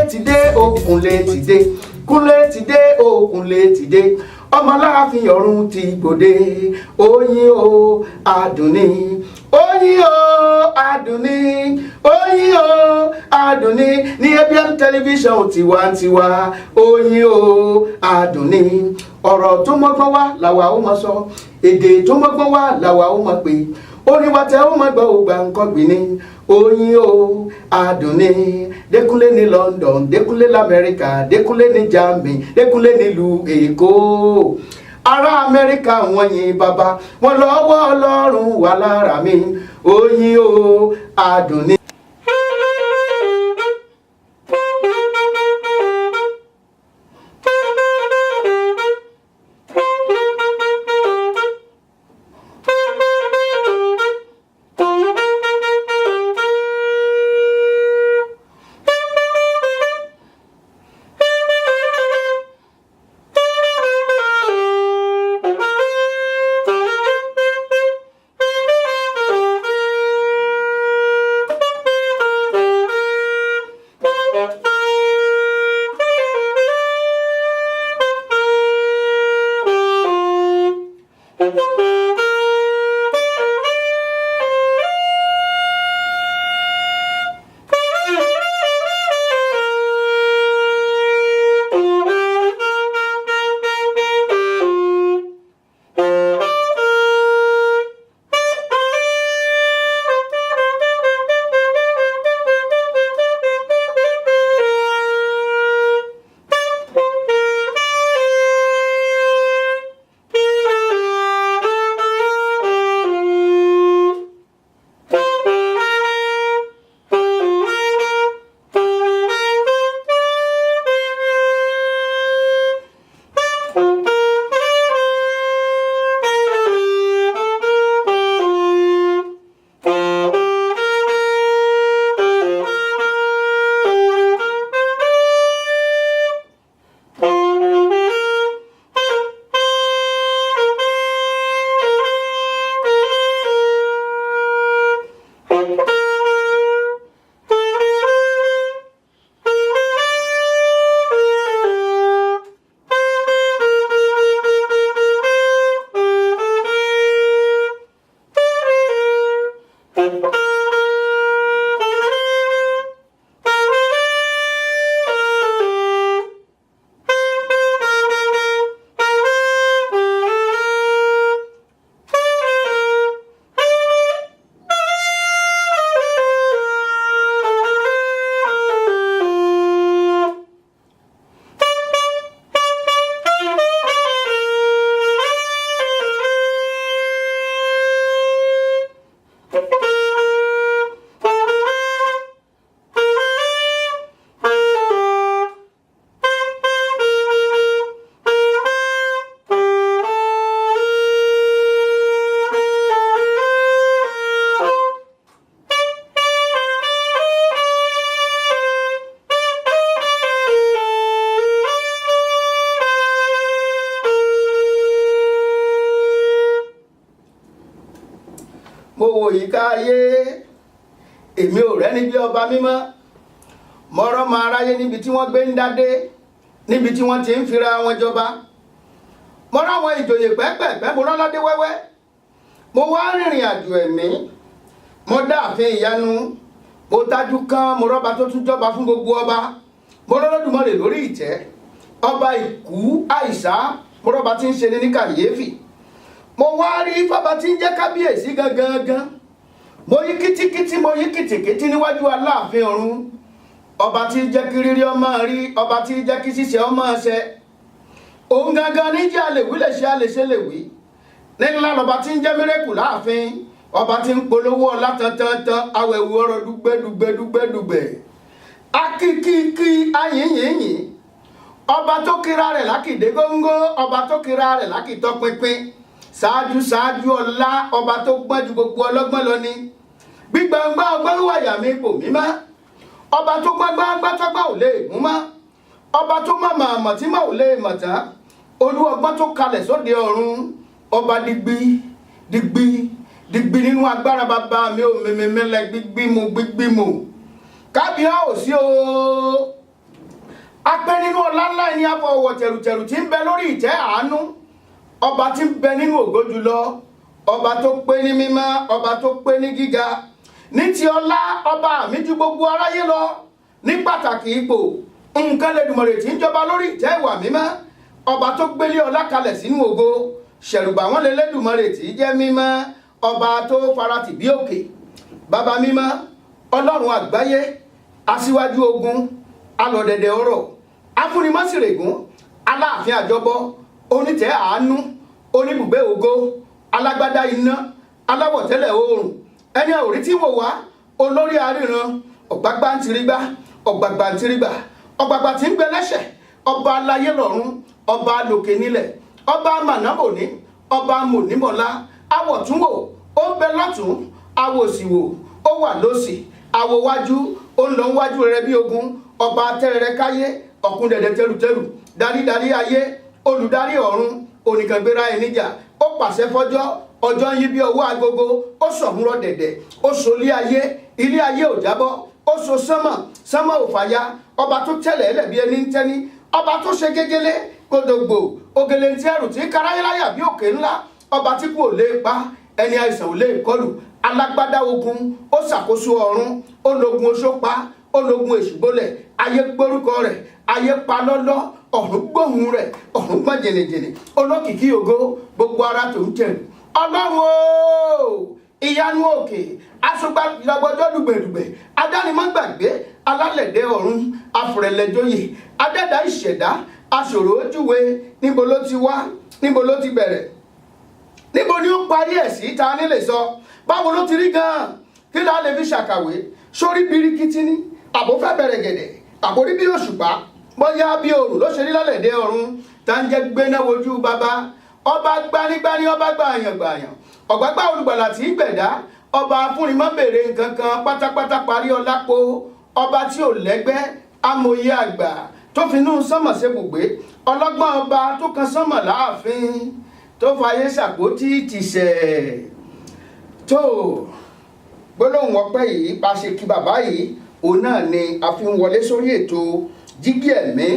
ti dé Kúnlé ti dé, Kúnlé ti dé Kúnlé ti dé, ọmọ Aláàfin ọ̀run ti gbòde. Oyin o Àdùnní, oyin o Àdùnní, oyin o Àdùnní ní ABM tẹlifíṣàn tiwantiwa. Oyin o Àdùnní, ọ̀rọ̀ tó mọ́gbọ́n wá làwa ó máa sọ, èdè tó mọ́gbọ́n wá làwa ó máa pè, orin wa tẹ́ ó máa gbọ́ ògbà nǹkan gbìn ní. Oyin o Àdùnní, Dékúnlé ní London, Dékúnlé l'Amẹ́ríkà, Dékúnlé ní Germany, Dékúnlé nílùú Èkó. Ará Amẹ́ríkà wọ́n yin bàbá wọn lọ́wọ́ Ọlọ́run wà lára mi. Oyin o Àdùnní. Mo wò yíká ayé, èmi ò rẹ́ni bí ọba mímọ́. Mo rọ́mọ aráyé níbi tí wọ́n gbé ń dádé, níbi tí wọ́n ti ń fira wọn jọba. Mo ráwọn ìjòyè pẹ́pẹ̀pẹ́, mo rọ́ládé wẹ́wẹ́. Mo wá rìnrìn àjò ẹ̀mí, mo dá ààfin ìyanu, mo tájú kán, mo rọ́ba tó tún jọba fún gbogbo ọba. Mo rọ́lọ́dùmarè lórí ìtẹ́, ọba ìkú àìsá, mo rọ́ba tí ń ṣe ní kàyéfì. Mo wá rí bàbá tí ń jẹ́ kábíyèsí gangan. Mo yí kìtìkìtì, mo yí kìtìkìtì níwájú Aláàfin ọ̀run. Ọba tí jẹ́ kí rírí ọmọ rí, ọba tí jẹ́ kí ṣíṣe ọmọ ṣẹ. Òun gangan ní jẹ́ àlèwí lè ṣe àlèṣe lè wí. Nílá lọba tí ń jẹ́ mírèkù láàfin. Ọba tí ń polówó ọlá tantantan, awẹ̀wò ọ̀rọ̀ dùgbẹ́dùgbẹ́dùgbẹ́dùgbẹ́. Akíkíkí ayìnyìnyìn. Ọba tó kíra rẹ̀ lákìdé góńgó, ọba tó kíra rẹ̀ lákìtọ́ pinpin. Ṣáájú ọlá, ọba tó gbọ́n ju gbogbo ọlọ́gbọ́n lọ ni. Gbígbàngbà ọgbọ́n wàyà mi kò mímá. Ọba tó gbàgbà tọ́gbà ò lè mú má. Ọba tó mọ̀ tí mà ò lè mọ̀ tán. Olú ọgbọ́n tó kalẹ̀ sóde ọ̀run. Ọba digbí nínú agbára bàbá mi ò mẹ́mẹ́mẹ́lẹ̀ gbígbímù. Kábíyèsí o, ńlá ẹni afọwọ́ tẹ̀rùtẹ̀rù tí ń bẹ lórí ìtẹ́ àánú, ọba tí ń bẹ nínú ògo jùlọ, ọba tó pé ní mímọ́, ọba tó pé ní gíga, ní ti ọlá ọba mi ju gbogbo aráyé lọ, ní pàtàkì ipò nǹkan lẹ́dùmarè tí ń jọba lórí ìtẹ́ ìwà mímọ́, ọba tó gbélé ọlá kalẹ̀ sínú ògo, ṣẹ̀rùbà wọn lé lẹ́dùmarè tí jẹ́ mímọ́, ọba tó faratì bí òkè, bàbá mímọ́, ọlọ́run àgbáyé, aṣíwájú ogun, alọ̀dẹ̀dẹ̀ ọ̀rọ̀, afúnimọ́sìrègún, aláàfin àjọbọ, onítẹ̀ àánú, oníbùgbé ògo, alágbádá iná, aláwọ̀tẹ́lẹ̀ oòrùn, ẹni àwòrí tí wò wá, olórí aríran, ọ̀gbágbá ń tirigbá, ọ̀gbàgbà ń tirigbà, ọ̀gbàgbà tí ń gbẹ lẹ́sẹ̀, ọba aláyé lọ́run, ọba lòkè nílẹ̀, ọba mànàbòní, ọba mònímọ̀lá, awọ̀túnwò, ó ń bẹ lọ́tún, awòsìwò, ó wà lósì, awòwájú, ó ń lọ wájú rẹ bí ogun, ọba tẹ́rẹrẹ káyé, ọ̀kun dẹ̀dẹ̀ tẹrùtẹrù, darídarí ayé, olùdarí ọ̀run, oníkàngbéra ẹníjà, ó pàṣẹ fọ́jọ́, ọjọ́ yí bí ọwọ́ agogo, ó sọ̀múrọ̀ dẹ̀dẹ̀, ó so ilé ayé ò jábọ́, ó so sánmọ̀ ò fàya, ọba tó tẹ̀lẹ̀ ẹlẹ̀ bí ẹni ń tẹ́ni, ọba tó ṣe gégélé gbódògbò ògèlè ń tí ẹrù tí káráyéláyà bí òkè ńlá, ọba tí kò lè pa ẹni àìsàn ò lè kọlù, alágbádá ogun, ó ṣàkóso ọ̀run, ó lógun oṣó pa, ó lógun èṣùgbólẹ̀, ayé gbórúkọ rẹ̀, ayé pa lọ́lọ́, ọ̀run gbóhùn rẹ̀, ọ̀run gbọ́n jìnnìjìnnì, olókìkí ògo, gbogbo ara tó ń tẹ̀lú. Ọlọ́run o, ìyanu òkè, aṣọ́gbàgbọ́jọ́ dùgbẹ̀dùgbẹ̀, adánimọ̀gbàgbé, alálẹ̀dẹ̀ ọ̀run, afùrẹ̀lẹ̀jọyè, adẹ́dá ìṣẹ̀dá, aṣòro ojúwe, níbo ló ti wá, níbo ló ti bẹ̀rẹ̀, níbo ni ó parí ẹ̀ sí, ta ní lè sọ, báwo ló ti rí gan-an, kí la lè fi ṣàkàwé, sórí birikiti ní, àbò fẹ́ bẹ̀rẹ̀ gẹ̀dẹ̀, àbórí bí òṣùpá, bóyá bí òrùn ló ṣe rí lálẹ̀dẹ̀ ọ̀run, tá ń jẹ́ gbéná wojú bàbá, ọba gbanigbani, ọba gbààyàn, ọ̀gbágbá olùgbàlà tí ń gbẹ̀dá, ọba afúnimọ́ bèrè nǹkan kan pátápátá parí ọlápò, ọba tí ò lẹ́gbẹ́, amòye àgbà tó finú sánmọ̀ ṣebùgbé, ọlọ́gbọ́n ọba tó kan sánmọ̀ láàfin, tó fayé ṣàpótí tìṣẹ̀. tó gbólóhùn ọpẹ́ yìí bá ṣe kí bàbá yìí, òun náà ni a fi ń wọlé sórí ètò jígí ẹ̀mí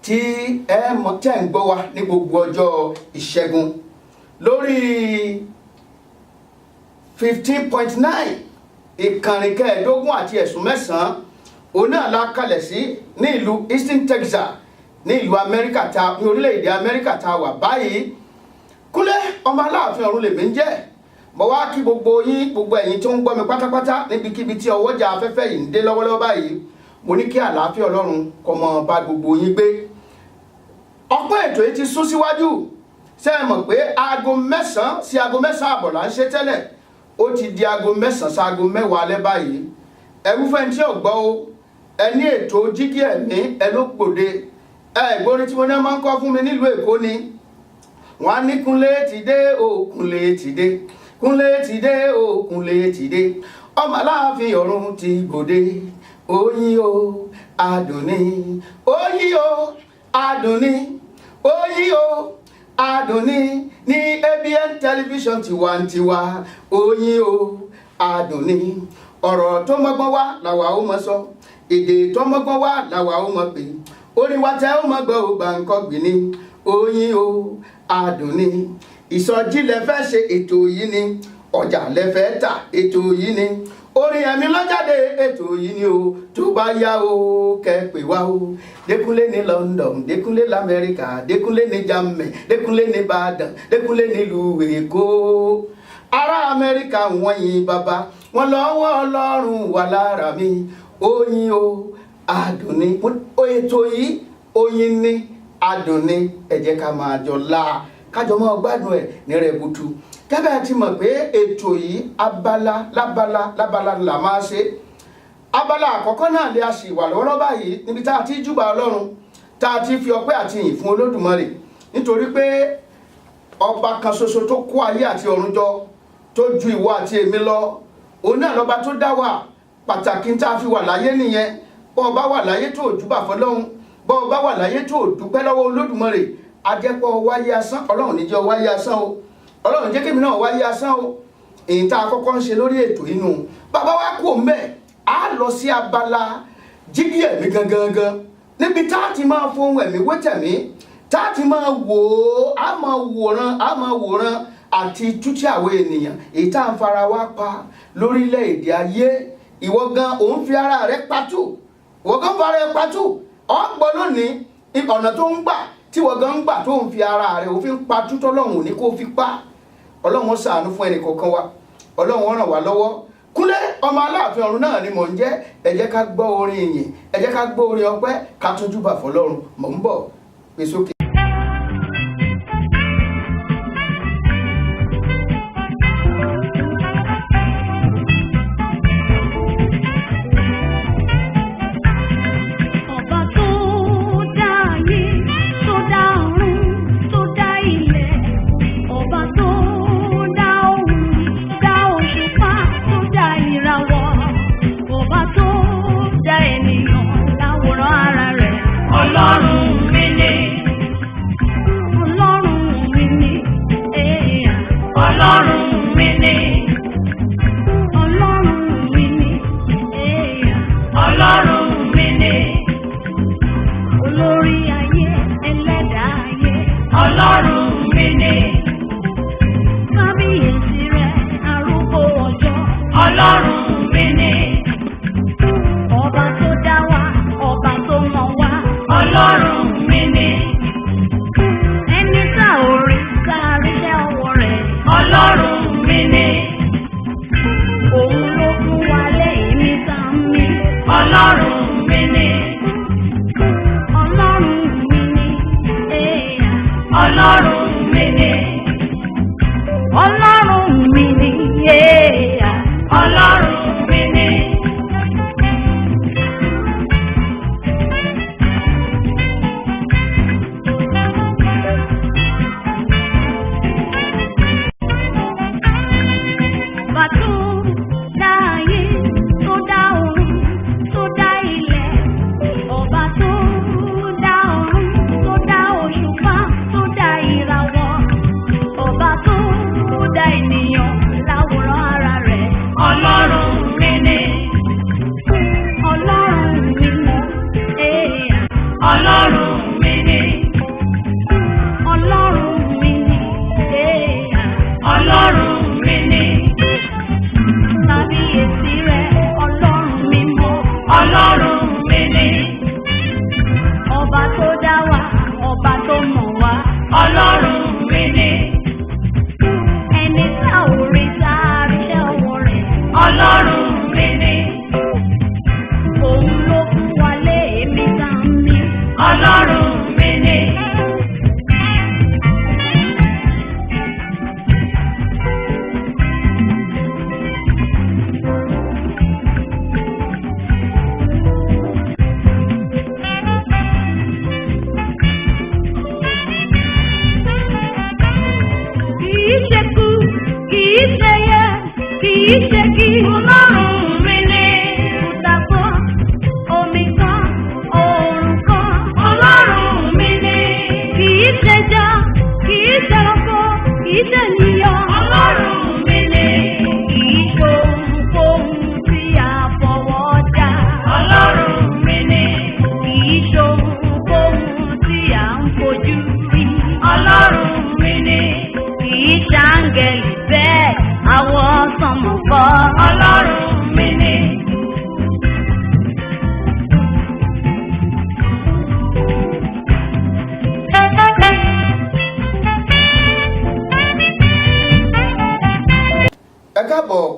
tí tẹ́ ń gbọ́ wa ní gbogbo ọjọ́ ìṣẹ́gun lórí 15.9 ìkànnì kẹẹ̀ẹ́dógún àti ẹ̀sùn mẹ́sàn-án, òun náà la kalẹ̀ sí ní ìlú Houston, Texas, ní ìlú Amẹ́ríkà ní orílẹ̀-èdè Amẹ́ríkà tá a wà báyìí. Kúnlé ọmọ Aláàfin ọ̀run lèmi ń jẹ́. Mo wá kí gbogbo yín, gbogbo ẹ̀yin tó ń gbọ́ mi pátápátá níbikíbi tí ọwọ́jà afẹ́fẹ́ yìí ń dé lọ́wọ́lọ́wọ́ báyìí. Mo ní kí àlàáfíà Ọlọ́run kó máa bá gbogbo yín gbé. Ọ̀pọ̀ ètò yìí ti sún síwájú. Ṣé ẹ mọ̀ pé aago 9 sí aago 9 àbọ̀ là ń ṣe tẹ́lẹ̀? Ó ti di aago 9 sí aago 10 alẹ́ báyìí. Ẹ̀rúfẹ́ tí ò gbọ́ o, ẹni ètò jígí ẹ̀mí ẹ ló gbòde. Ìgbóni tí mo ní máa ń kọ́ fún mi nílùú Èkó ni. Wọ́n á ní Kúnlé ti dé o, Kúnlé ti dé. Kúnlé ti dé o, Kúnlé ti dé. Ọmọ Aláàfin ọ̀run ti gbòde. Oyin o, adùn ni. Oyin o, adùn ni. Oyin o, adùn ni. Ní ABN television tiwantiwa. Oyin o, adùn ni. Ọ̀rọ̀ tó mọ́gbọ́n wá làwa ó mọ sọ. Èdè tó mọ́gbọ́n wá làwa ó mọ pè. Orin wa tẹ́ ó mọ gbọ́ ò Gbàǹkọ́gbì ni. Oyin o, adùn ni. Ìsọjí lẹ fẹ́ ṣe ètò yìí ni. Ọjà lẹ fẹ́ tà ètò yìí ni. Orin ẹ̀mí lọ́jáde ètò yìí ni o. Tó bá yá o kẹ́ pè wá o. Dékúnlé ní London, Dékúnlé l'Amẹ́ríkà, Dékúnlé ní Germany, Dékúnlé ní Ìbàdàn, Dékúnlé nílùú Èkó. Ará Amẹ́ríkà wọ́n yin bàbá, wọ́n lọ́wọ́ Ọlọ́run wà lára mi. Oyin o, adùn ni. Ètò yìí oyin ni, adùn ni. Ẹ jẹ́ ká máa jọ kájọ máa gbádùn ẹ̀ ní rẹ̀butu. Kẹ́bẹ̀ ti mọ̀ pé ètò yìí abala lábala là máa ṣe. Abala àkọ́kọ́ náà lè a sì wà lọ́wọ́ báyìí níbi tá a ti júbà Ọlọ́run, tá a ti fi ọpẹ́ àti ìyìn fún Olódùmarè, nítorí pé ọba kan ṣoṣo tó kó ayé àti ọ̀run jọ, tó ju ìwọ àti èmi lọ, òun náà lọ́ba tó dá wa. Pàtàkì tá a fi wà láyé nìyẹn. Bọ́ ọba wà láyé tó júbà fọlọ́run, bọ́ ọba wà láyé tó dúpẹ́ lọ́wọ́ Olódùmarè, ajẹ́pọ̀ wáyé asán. Ọlọ́run ní jẹ́ wáyé asán o, Ọlọ́run jẹ́ kémi náà wáyé asán o. Èyí tá a kọ́kọ́ ń ṣe lórí ètò inú bàbá wa kú òun bẹ́ẹ̀, á lọ sí abala jígí ẹ̀mí gangan níbi tá a ti máa fohùn ẹ̀mí wétẹ̀mí, tá a ti máa wò ó, a máa wòran àti tútí àwọn ènìyàn èyí tá à ń fara wa pa lórílẹ̀‐èdè ayé. Ìwọ gan òun fi ara rẹ patú, ìwọ gan fara rẹ patú. Ọgbọ́n lónìí ọ̀nà tó ń gbà tí ìwọ gan ń gbà tó ń fi ara rẹ òfin patú tọ́lọ́run ní kó fi pa. Ọlọ́run ṣàánú fún ẹnì kọ̀ọ̀kan wa, Ọlọ́run ràn wá lọ́wọ́. Kúnlé ọmọ Aláàfin ọ̀run náà ni mò ń jẹ́. Ẹ jẹ́ ká gbọ́ orin ìyìn, ẹ jẹ́ ká gbọ́ orin ọpẹ́, ká tún júbà fọlọ́run. Mò ń bọ̀, gbé sókè.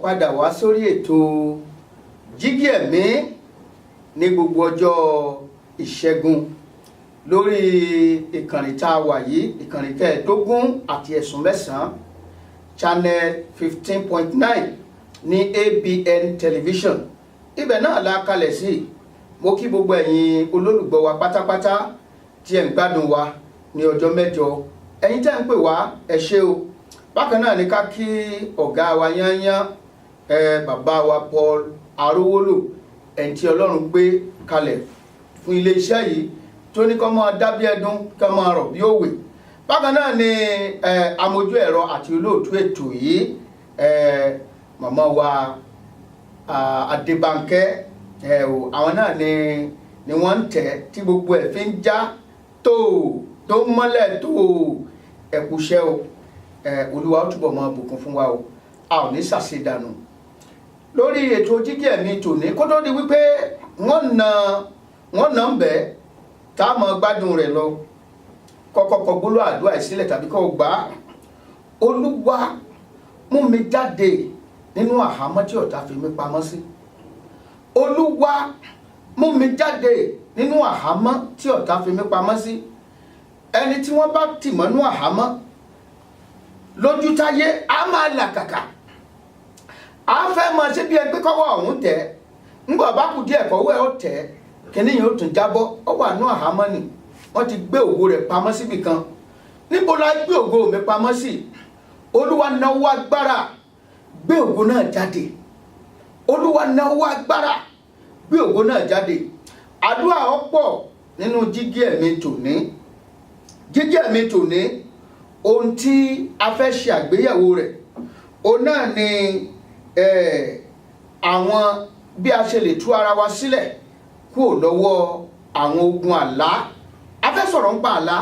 Padà wá sórí ètò Jígí Ẹ̀mí ní gbogbo ọjọ́ ìṣẹ́gun lórí ìkànnì tá a wà yìí, ìkànnì 15 àti ẹ̀sùn 9 channel 15.9 ní ABN television. Ibẹ̀ náà la kalẹ̀ sí. Mo kí gbogbo ẹ̀yin olólùgbọ́ wa pátápátá tí ẹ̀ ń gbádùn wa ní ọjọ́ mẹ́jọ. Ẹ̀yin tẹ́ ń pè wá, ẹ ṣé o. Bákan náà ni ká kí ọ̀gá wa yányán bàbá wa Paul Arówólò, ẹni tí Ọlọ́run gbé kalẹ̀ fún ilé iṣẹ́ yìí tó ní kó máa dábí ẹdún, kó máa rọ̀ bí òwe. Bákan náà ni amójú ẹ̀rọ àti olóòtú ètò yìí màmá wa Adébánkẹ́, àwọn náà ni ni wọ́n ń tẹ̀ tí gbogbo ẹ̀ fi ń já tó mọ́lẹ̀ tó ẹ̀kúṣẹ́ o. Olúwa ó túbọ̀ máa bùkún fún wa o, a ò ní ṣàṣedànù lórí ètò Jígí Ẹ̀mí tòní. kó tó di wípé wọ́n nà ń bẹ́ tá a máa gbádùn rẹ̀ lọ, kọ́kọ́ kọ gbólóhùn àdúrà ìsílẹ̀ tàbí kọ́ gbà á. Olúwa mú mi jáde nínú àhámọ́ tí ọ̀tá fi mí pamọ́ sí. Olúwa mú mi jáde nínú àhámọ́ tí ọ̀tá fi mí pamọ́ sí. Ẹni tí wọ́n bá tì mọ́nú àhámọ́ lójú táyé á máa làkàkà, á fẹ́ máa ṣe bí ẹgbẹ́ kọ́wọ́ ọ̀hún tẹ̀, ńgbà bá kù díẹ̀ kọ́wọ́ ẹ̀ ó tẹ̀, kìnìyàn ó tún jábọ́, ó wà nú àhámọ́ ni wọ́n ti gbé ògo rẹ̀ pamọ́ síbì kan. Níbo la gbé ògo mi pamọ́ sí? Olúwa nawọ́ agbára gbé ògo náà jáde. Olúwa nawọ́ agbára gbé ògo náà jáde. Àdúrà ọ̀pọ̀ nínú Jígí Ẹ̀mí tòní. Jígí Ẹ̀mí tòní, ohun tí a fẹ́ ṣe àgbéyẹ̀wò rẹ̀ òun náà ni àwọn bí a ṣe lè tú ara wa sílẹ̀ kúrò lọ́wọ́ àwọn ogun àlá. A fẹ́ sọ̀rọ̀ nípa àlá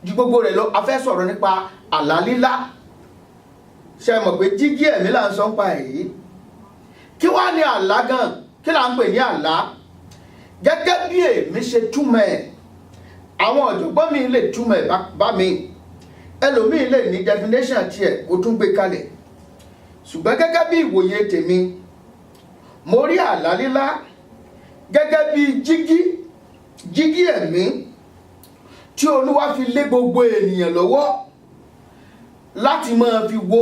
ju gbogbo rẹ̀ lọ, a fẹ́ sọ̀rọ̀ nípa àlá lílá. Ṣé mọ̀ pé Jígí Ẹ̀mí là ń sọ nípa èyí? Kí wá ní àlá gan? Kí là ń pè ní àlá? Gẹ́gẹ́ bí èmi ṣe túmọ̀ ẹ̀, àwọn ọ̀jọ̀gbọ́n mi lè túmọ̀ ẹ̀ bá mi, ẹlòmíì lè ní definition tiẹ̀ kó tún gbé kalẹ̀, ṣùgbọ́n gẹ́gẹ́ bí ìwòye tèmi, mo rí àlá lílá gẹ́gẹ́ bí jígí ẹ̀mí tí Olúwa fi lé gbogbo ènìyàn lọ́wọ́ láti máa fi wo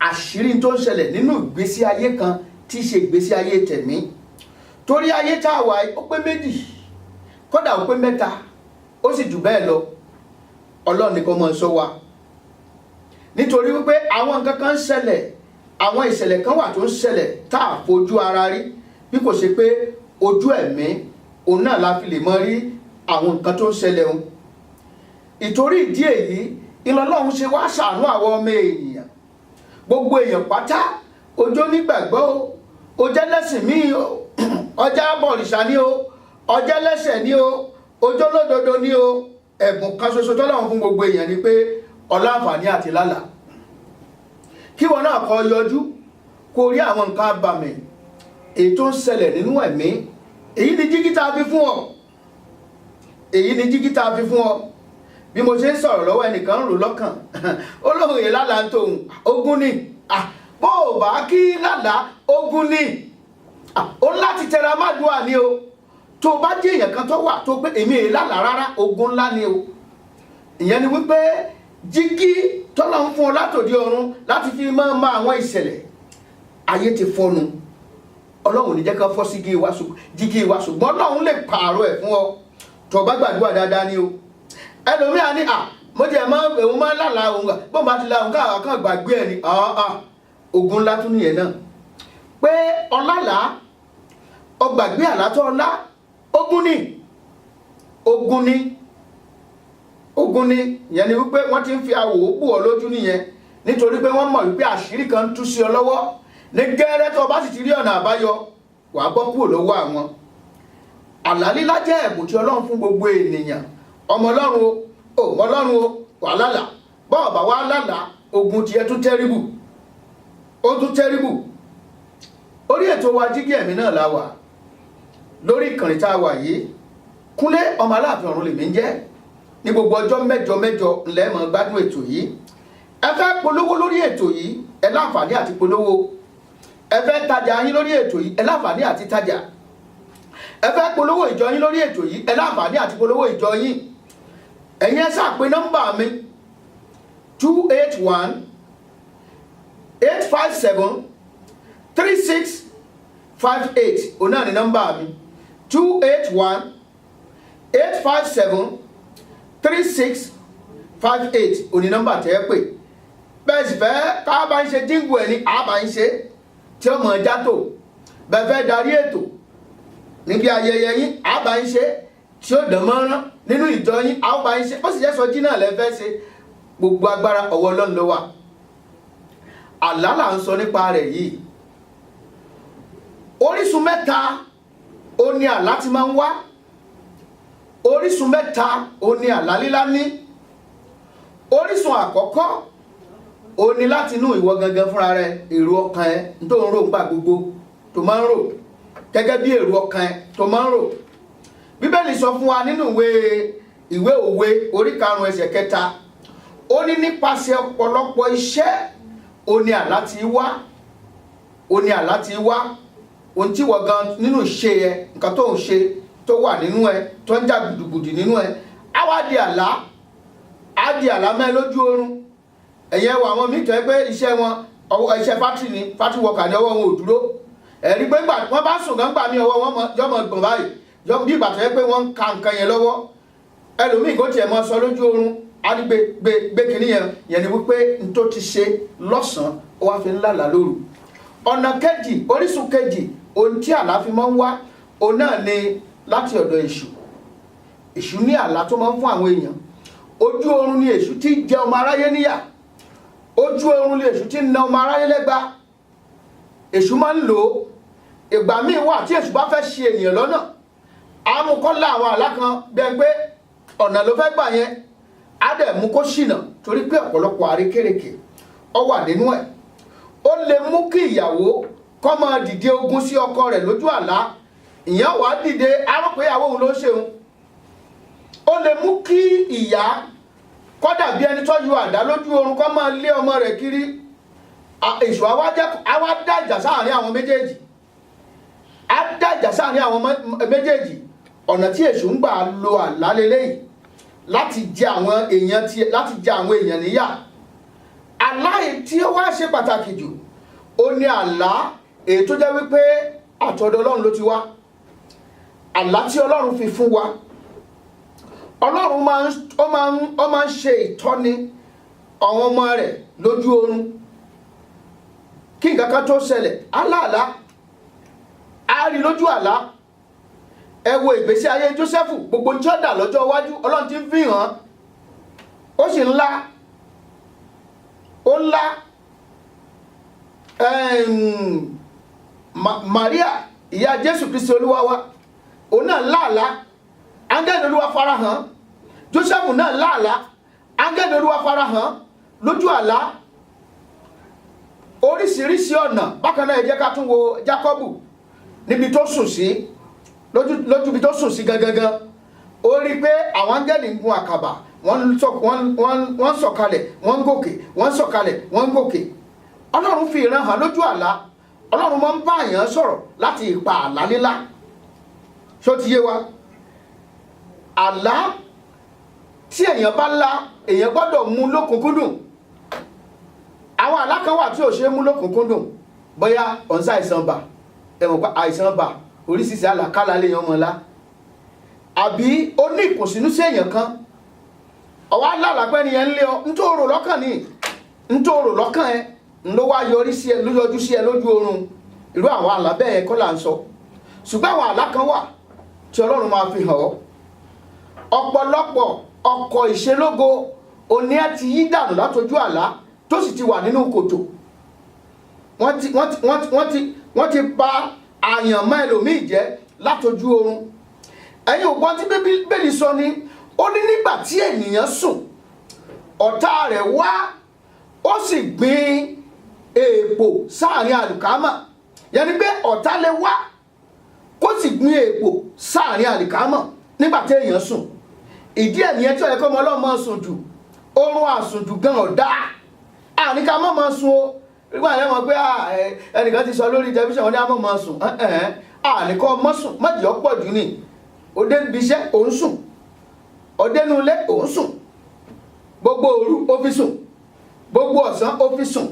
àṣírí tó ń ṣẹlẹ̀ nínú ìgbésí ayé kan tí í ṣe ìgbésí ayé tẹ̀mí. Torí ayé tá a wà ó pé méjì, kódà ó pé mẹ́ta, ó sì jù bẹ́ẹ̀ lọ. Ọlọ́run nìkan máa sọ wa, nítorí wípé àwọn nǹkan kan ń ṣẹlẹ̀, àwọn ìṣẹ̀lẹ̀ kan wà tó ń ṣẹlẹ̀ tá a fojú ara rí, bí kò ṣe pé ojú ẹ̀mí òun náà la fi lè mọ rí àwọn nǹkan tó ń ṣẹlẹ̀ òun. Ìtorí ìdí èyí Ọlọ́run ṣe wá ṣàánú àwọn ọmọ ènìyàn, gbogbo èèyàn pátá, ọjọ́ nígbàgbọ́ o, ọjọ́ lẹ́sìn míì o, ọjọ́ abọ̀rìṣà ni o, ọjọ́ lẹ́sẹ̀ ni o, ọjọ́ lódodo ni o. Ẹ̀bùn kan ṣoṣo tọ́lọ́run fún gbogbo èèyàn ni pé ọláǹfààní àti lálà. Kí wọn náà kọ́ yọjú kó rí àwọn nǹkan abàmì èyí tó ń ṣẹlẹ̀ nínú ẹ̀mí. Èyí ni jígí tá a fi fún ọ. Èyí ni jígí tá a fi fún ọ. Bí mo ṣe ń sọ̀rọ̀ lọ́wọ́ ẹnìkan ń rò lọ́kàn, olóhùn yìí lálà ń tòun, ogun ni. Bó o bá kí lálà, ogun ni. Ó láti tẹra mádùúà ni o. Tó bá jẹ́ èèyàn kan tó wà tó pé èmi èyí lálà rárá, ogun ńlá ni o. Ìyẹn ni wípé jígí tọ́lá ń fún ọ látòdì ọ̀run láti fi máa ma àwọn ìṣẹ̀lẹ̀ ayé ti fọ́nu. Ọlọ́run ní jẹ́ ká fọ́ jígí wa, ṣùgbọ́n Ọlọ́run lè pààrọ̀ ẹ̀ fún ọ tó bá gbàdúrà dáadáa ni o. Ẹlòmíà ní mo jẹ́ òun máa lálàá òun gà, bó bá ti la òun káà kàn gbàgbé ẹ̀ ni ogun ńlá tún nìyẹn náà. Pé ọlálà ọgbàgbé àlá tó ọlá, ogun ni ìyẹn ni wípé wọ́n ti ń fi àwò bù ọ lójú nìyẹn, nítorí pé wọ́n mọ̀ wípé àṣírí kan tú sí ọ lọ́wọ́. Ní gẹ́rẹ́ tó bá sì ti rí ọ̀nà àbáyọ, wàá bọ́ kúrò lọ́wọ́ àwọn. Àlá lílá jẹ́ ẹ̀bùn tí Ọlọ́run fún gbogbo ènìyàn. Ọmọ Ọlọ́run o wà lálà, bọ́ọ̀ bá wá lálà, ogun tiẹ̀ tún tẹ́ríbù, ó tún tẹ́ríbù. Orí ètò wa Jígí Ẹ̀mí náà la wà, lórí ìkànnì tá a wà yìí. Kúnlé ọmọ Aláàfin ọ̀run lèmi ń jẹ́. Ní gbogbo ọjọ́ mẹ́jọ ńlẹ́ mọ̀ gbádùn ètò yìí. Ẹ fẹ́ polówó lórí ètò yìí, ẹ láǹfààní àti polówó. Ẹ fẹ́ tajà yín lórí ètò yìí, ẹ láǹfààní àti tajà. Ẹ fẹ́ polówó ìjọ yín lórí ètò yìí, ẹ láǹfààní àti polówó ìjọ yín. Ẹ̀yin ẹ sáà pé nọ́mbà mi 281-857-3658. Òun náà ni nọ́mbà mi 281-857-3658. Òní nọ́mbà tẹ́ ẹ pè. Bẹ́ẹ̀ sì fẹ́ ká bá ń ṣe jíǹgù ẹ̀ ní àbá ń ṣe tí ó mọ̀ ẹja tó. Bẹ́ẹ̀ fẹ́ darí ètò níbi ayẹyẹ yín àbá ń ṣe tí ó dán mọ́rán nínú ìjọ yín àbá ń ṣe. Ó sì jẹ́ sọjí náà lẹ́fẹ́ ṣe. Gbogbo agbára ọwọ́ Ọlọ́run ló wà. Àlá là ń sọ nípa rẹ̀ yìí. Orísun mẹ́ta ó ní àlá tí máa ń wá. Orísun mẹ́ta ó ní àlá lílá ní. Orísun àkọ́kọ́ ó ní láti inú ìwọ gangan fúnra rẹ, èrò ọkàn ẹ tó ń rò ńgbà gbogbo tó máa ń rò gẹ́gẹ́ bí èrò ọkàn ẹ tó máa ń rò. Bíbélì sọ fún wa nínú ìwé òwe orí 5 ẹsẹ̀ 3, ó ní nípasẹ̀ ọ̀pọ̀lọpọ̀ iṣẹ́ ó ní àlá tí wá. Ó ní àlá tí wá. Ohun tí wọ́n gan nínú ìṣe ẹ, nǹkan tó ń ṣe tó wà nínú ẹ, tó ń jà gbùdùgbùdù nínú ẹ, á wá di àlá. Á di àlá mẹ́ lójú oorun. Ẹ̀yẹ́ wọ àwọn míì tó ẹ pé iṣẹ́ wọn, iṣẹ́ fátìrì ni, fátìrì wọkà ní ọwọ́ wọn ò dúró. Ẹ̀rí pé wọ́n bá sùn gan gbà mí ọwọ́ wọn yọmọ gbọ̀n báyìí. Bí ìgbà tó yẹ pé wọ́n ń ka nǹkan yẹn lọ́wọ́. Ẹlòmíì kò tiẹ̀ mọ sọ lójú oorun, á ní gbé kìíní yẹn ni wípé n tó ti ṣe lọ́sàn-án ó wá fi ń lálàá lóru. Ọ̀nà kejì, orísun kejì, ohun tí àlá fi máa ń wá, òun náà ni láti ọ̀dọ̀ èṣù. Èṣù ní àlá tó máa ń fún àwọn èèyàn. Ojú oorun ni èṣù tí jẹ ọmọ aráyé níyà. Ojú oorun ni èṣù tí na ọmọ aráyé lẹ́gba. Èṣù máa ń lò ó. Ìgbà míì wà tí èṣù bá fẹ́ ṣe ènìyàn lọ́nà, á mú kó lá àwọn àlá kan bẹ́ẹ̀ pé ọ̀nà ló fẹ́ gbà yẹn, á dẹ̀ mú kó ṣìnà torí pé ọ̀pọ̀lọpọ̀ àrékérekè ó wà nínú ẹ̀. Ó lè mú kí ìyàwó kó máa dìde ogun sí ọkọ rẹ̀ lójú àlá. Ìyẹn wá dìde, á rò pé ìyàwó òun ló ń ṣe òun. Ó lè mú kí ìyá kó dàbí ẹni tó yọ àdá lójú oorun kó máa lé ọmọ rẹ̀ kiri. Èṣù á wá dá ìjà sáàrin àwọn méjèèjì. Á dá ìjà sáàrin àwọn méjèèjì. Ọ̀nà tí èṣù ń gbà lo àlá leléyìí láti jẹ àwọn èèyàn níyà. Àlá tí ó wá ṣe pàtàkì jù, ó ní àlá èyí tó jẹ́ wípé àtọ̀dọ̀ Ọlọ́run ló ti wá. Àlá tí Ọlọ́run fi fún wa. Ọlọ́run máa ń ṣe ìtọ́ni àwọn ọmọ rẹ̀ lójú oorun. Kí nǹkan kan tó ṣẹlẹ̀, àlá á rí lójú àlá. Ẹ wo ìgbésí ayé Jósẹ́fù, gbogbo tí ó dà lọ́jọ́ iwájú Ọlọ́run ti ń fi hàn. Ó sì ńlá. Ó ńlá. Maria, ìyá Jésù Kristi Olúwa wa, òun náà láàlá. Áńgẹ́lì Olúwa farahàn. Jósẹ́fù náà láàlá. Áńgẹ́lì Olúwa farahàn lójú àlá. Oríṣiríṣi ọ̀nà. Bákan náà ẹ jẹ́ ká tún wo Jákọ́bù níbi tó sùn sí, lójú ibi tó sùn sí gangan. Ó rí pé àwọn áńgẹ́lì ń gun àkàbà, wọ́n sọ̀kalẹ̀, wọ́n ń gòkè, wọ́n sọ̀kalẹ̀, wọ́n ń gòkè. Ọlọ́run fi ìran hàn lójú àlá. Ọlọ́run máa ń bá èèyàn sọ̀rọ̀ láti ipa àlá lílá. Ṣó ti yé wa? Àlá tí èèyàn bá lá, èèyàn gbọ́dọ̀ mú lókùnkúndùn. Àwọn àlá kan wà tí ò ṣe é mú lókùnkúndùn. Bóyá ọ̀nsá àìsàn bà, ẹ̀wọ̀n pa àìsàn bà, oríṣiríṣi àlàkálà lè yan ọmọ ńlá. Àbí ó ní ìkùnsínú sí èèyàn kan. Ọwọ́ alálàpẹ́ ni ẹ ń lé ọ, ntòrò lọ́kàn ni, ntòrò lọ́kàn ẹ, ló wá yọjú sí ẹ lójú oorun. Irú àwọn àlá bẹ́ẹ̀ kọ́ là ń sọ. Ṣùgbọ́n àwọn àlá kan wà tí Ọlọ́run máa fi hàn ọ́. Ọ̀pọ̀lọpọ̀ ọkọ̀ ìṣelógo òní ẹ ti yí dànù látojú àlá tó sì ti wà nínú kòtò. Wọ́n ti bà àyànmọ́ ẹlòmíì jẹ́ látojú oorun. Ẹ̀yin ò gbọ́n tí Bíbélì sọ ni, ó ní nígbà tí ènìyàn sùn, ọ̀tá rẹ̀ wá, ó sì gbin èèpò sáàrin àlìkámà. Yẹni pé ọ̀tá lè wá kó sì gbin èèpò sáàrin àlìkámà nígbà tí èèyàn sùn. Ìdí ẹ̀ nìyẹn tí ó yẹ kó ọmọ ọlọ́mọ sùn jù. Oorun àsùnjù gan ọ̀dá. Àníká mọ́ mọ́ sùn o. Nígbà yẹn mọ̀ pé ẹnìkan ti sọ lórí tẹlifíṣàn wọn ní àmọ́ mọ́ sùn. Àníkọ́ mọ́ sùn, má jẹ́ ọ̀pọ̀ jù ni. Òde níbi iṣẹ́ òun sùn. Òde nínú ilé òun sùn. Gbogbo òru ó fi sùn. Gbogbo ọ̀sán ó fi sùn.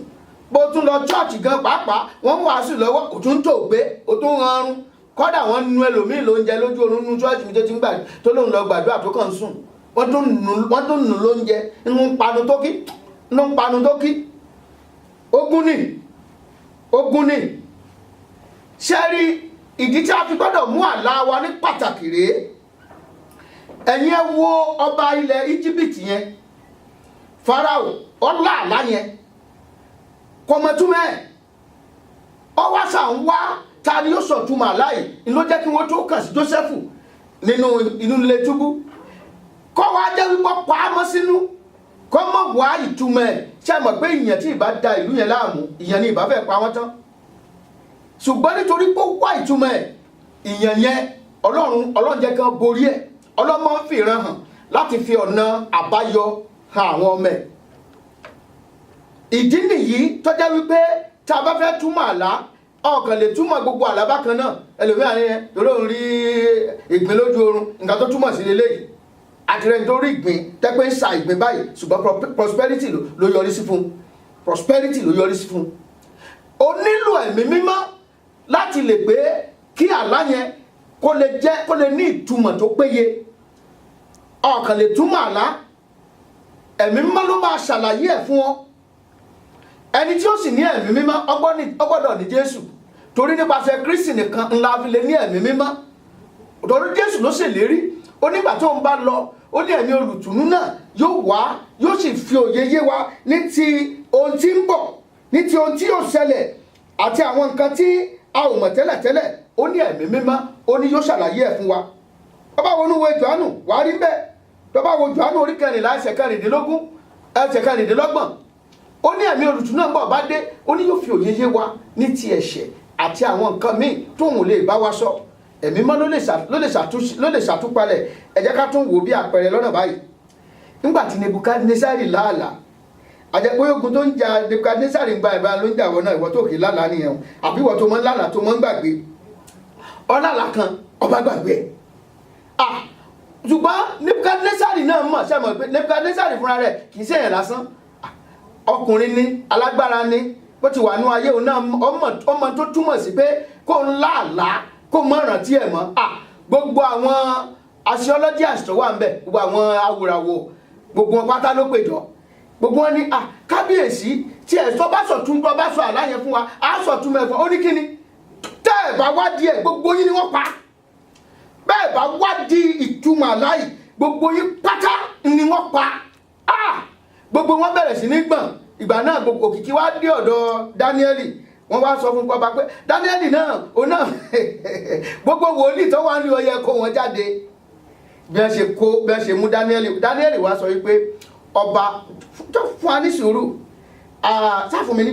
Bó tún lọ chọ́ọ̀chì gan pàápàá, wọ́n ń wàásù lọ́wọ́, ó tún tò gbé, ó tún rọrùn. Kọ́dà wọ́n nu ẹlòmíì lóúnjẹ lójú oorun nínú chọ́ọ̀chì mi tó ti ń gbà tó lóun lọ gbàdúrà tó kàn sùn. Wọ́n tún nù lóúnjẹ, ń panu tó kí. Ogun ni. Ṣé rí ìdí tí a fi gbọ́dọ̀ mú àlá wa ní pàtàkì rèé? Ẹ̀yin ẹ wo ọba ilẹ̀ Íjíbítì yẹn, Fáráò, ọlá àlá yẹn kọmọtúmẹ́. Ọ wá sà ń wá ta ni yóò sọ ìtumọ̀ àlá yìí ló jẹ́ kí wọ́n tó kàn sí Jósẹ́fù nínú ilé túbú kọ́ wa jẹ́ wípé pa á mọ́ sínú kọ́ mọ̀ wá ìtumọ̀ ẹ̀ ṣe mọ̀ pé ìyẹn tí ìbá da ìlú yẹn láàmú ìyẹn ni ìbá fẹ́ pa wọ́n tán ṣùgbọ́n nítorí pé ó wá ìtumọ̀ ẹ̀ ìyẹn yẹn ọlọ́run jẹ́ kán borí ẹ̀ ọlọ́mọ ń fìran hàn láti fi ọ̀nà àbáyọ hàn àwọn ọmọ ẹ̀ ìdí nìyí tó jẹ́ wípé tá a bá fẹ́ túmọ̀ àlá ọkàn lè túmọ̀ gbogbo àlá bákan náà ẹlòmíràn yẹn lóòrùn rí ìgbín lójú oorun nǹkan tó túmọ̀ sí lélẹ́yìí àtìrẹ́ni tó rí ìgbín tẹ́pẹ́ ń sa ìgbín báyìí ṣùgbọ́n prosperity ló yọrí sí fún prosperity ló yọrí sí fún o nílò ẹ̀mí mímọ́ láti lè pé kí àlá yẹn kó lè ní ìtumọ̀ tó péye ọkàn lè túmọ̀ àlá ẹ̀mí mímọ́ ló máa ṣàlàyé ẹ̀ fún ọ ẹni tí ó sì ní ẹ̀mí mímọ́ ọgbọ́dọ̀ ní Jésù torí nípasẹ̀ Kristi nìkan ńlá fi lè ní ẹ̀mí mímọ́ torí Jésù ló ṣèlérí ó nígbà tó ń bá lọ ó ní ẹ̀mí olùtùnú náà yóò wá yóò sì fi òye yé wa ní ti ohun tí ń bọ̀ ní ti ohun tí yóò ṣẹlẹ̀ àti àwọn nǹkan tí a ò mọ̀ tẹ́lẹ̀tẹ́lẹ̀ ó ní ẹ̀mí mímọ́ ó ní yóò ṣàlàyé ẹ̀ fún wa bàbá wo inú wo Jòhánù wà á rí bẹ́ẹ̀ bàbá wo Jòhánù orí 14 ẹsẹ̀ 14 ẹsẹ̀ 15 ó ní ẹ̀mí olùtùnú náà bọ̀ bá dé ó ní yóò fi òye yé wa ní ti ẹ̀ṣẹ̀ àti àwọn nǹkan míì tóun lè bá wa sọ ẹ̀mí mọ́ ló lè ṣàtúpalẹ̀ ẹ jẹ́ ká tún wò bí àpẹẹrẹ lọ́nà báyìí nígbà tí Nebukadnesari láàlá àjẹpẹ́ ogun tó ń jà Nebukadnesari gba ìbá ló ń jà wọ́n náà ìwọ tó kì í lálàá nìyẹn àbí ìwọ tó mọ́ lálàá tó mọ́ ń gbàgbé ọlálàá kan ọba gbàgbé ṣùgbọ́n Nebukadnesari náà mọ̀ sẹ́mọ̀ pé Nebukadnesari fúnra rẹ̀ kì í ṣèyàn lásán ọkùnrin ní alágbára ní bó ti wà ní ayé òun náà ọmọ tó túmọ̀ sí pé kó ń láàlá kó mọ̀ rántí ẹ̀ mọ́ gbogbo àwọn astrologists tó wà ń bẹ̀ gbogbo àwọn awòràwọ̀ gbogbo wọn pátá ló péjọ gbogbo wọn ní kábíyèsí tí ẹ̀ sọ bá sọ̀tún tó bá sọ àlá yẹn fún wa á sọ̀tún mẹ́fọ́ ó ní kíni tẹ́ ẹ̀ bá wá di ẹ̀ gbogbo yín ni wọ́n pa bẹ́ẹ̀ bá wá di ìtumọ̀ àlá yìí gbogbo yín pátá ni wọ́n pa gbogbo wọn bẹ̀rẹ̀ sí ní gbọ̀n ìgbà náà gbogbo òkìkí wá dé ọ̀dọ̀ Dáníẹ́lì wọ́n wá sọ fún pọba pé Dáníẹ́lì náà ó náà gbogbo wòlíì tó wá ní ó yẹ kó wọn jáde bí wọ́n ṣe mú Dáníẹ́lì wá sọ wípé ọba tó fún wa ní sùúrù sáfún mi ní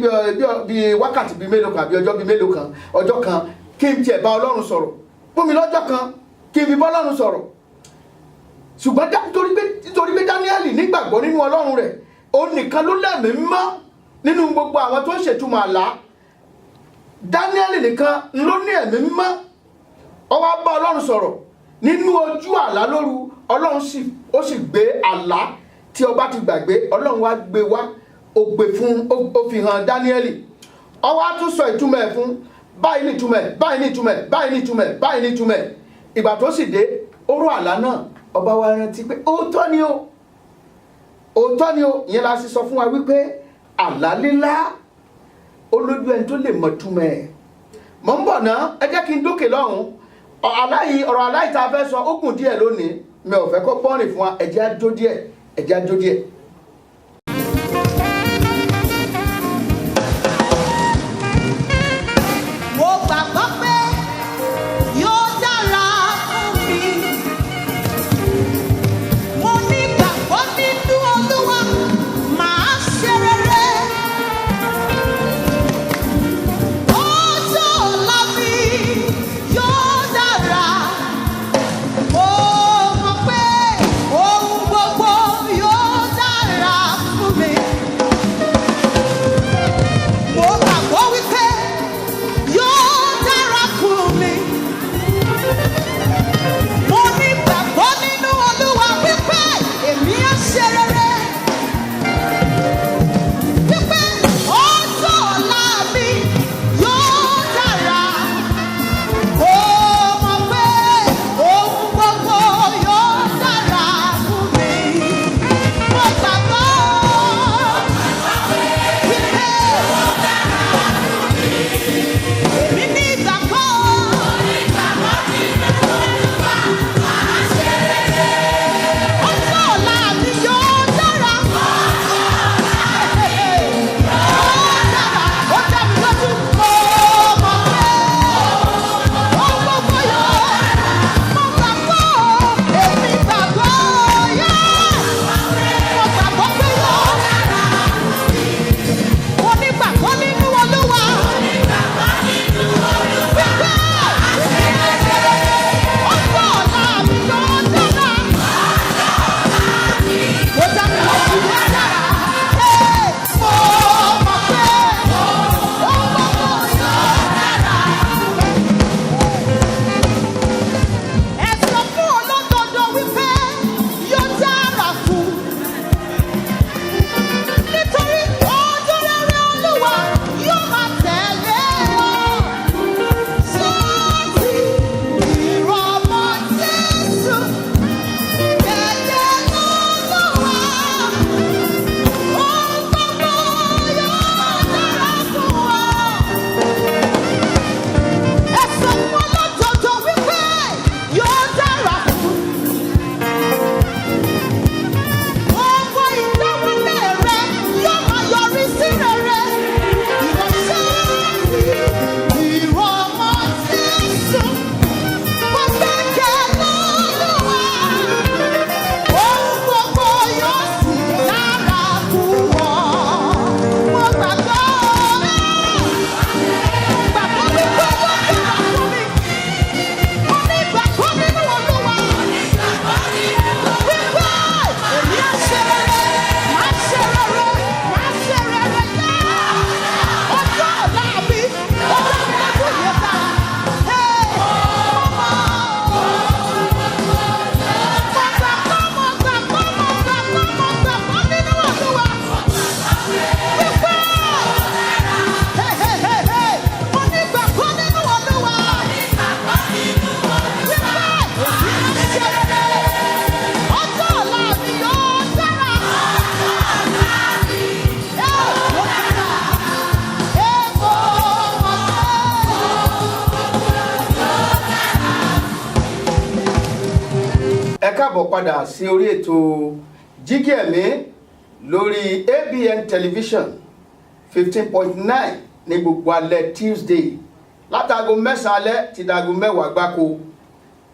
bí wákàtí bíi mélòó kan àbí ọjọ́ bíi mélòó kan ọjọ́ kan kí n tiẹ̀ bá Ọlọ́run sọ̀rọ̀ fún mi lọ́jọ́ kan kí n fi bá Ọlọ́run sọ̀rọ̀ ṣùgbọ́n nítorí pé Dáníẹ́lì nígbàgbọ́ nínú Ọlọ́run rẹ̀ ó nìkan ló lẹ́mìí mọ́ nínú gbogbo àwọn tó ń ṣètumọ̀ àlá Dáníẹ́lì nìkan ló ní ẹ̀mí mímọ́ ó wá bá Ọlọ́run sọ̀rọ̀ nínú ojú àlá lóru Ọlọ́run ó sì gbé àlá tí ọba ti gbàgbé Ọlọ́run wá gbé wá ó gbé fún ó fi hàn Dáníẹ́lì ó wá tún sọ ìtumọ̀ ẹ̀ fún báyìí ní ìtumọ̀ ẹ̀ báyìí ní ìtumọ̀ ẹ̀ báyìí ní ìtumọ̀ ẹ̀ báyìí ní ìtumọ̀ ẹ̀ ìgbà tó sì dé ó rò àlá náà ọba wa rántí pé òótọ́ ni o ìyẹn la sì sọ fún wa wípé àlá lílá olójú ẹni tó lè mọ̀ túmọ̀ ẹ̀ mọ̀ ń bọ̀ náà ẹ jẹ́ kí n dókè lọ́hùn ọ̀rọ̀ aláì tá a fẹ́ sọ ó gùn díẹ̀ lónìí mi ò fẹ́ kó pọ́nrìn fún wa ẹ jẹ́ á jó díẹ̀ mo gbàgbọ́ pé yóò dára fún mi. Mo ní gbàgbọ́ nínú Olúwa, màá ṣe rere. Ọjọ́ ọ̀la mi yóò dára. Mo mọ̀ pé ohun gbogbo yóò dára. ẹ káàbọ̀ padà sí orí ètò Jígí Ẹ̀mí lórí ABN television 15.9 ní gbogbo alẹ́ Tuesday látago 9 alẹ́ ti dago 10 gbáko.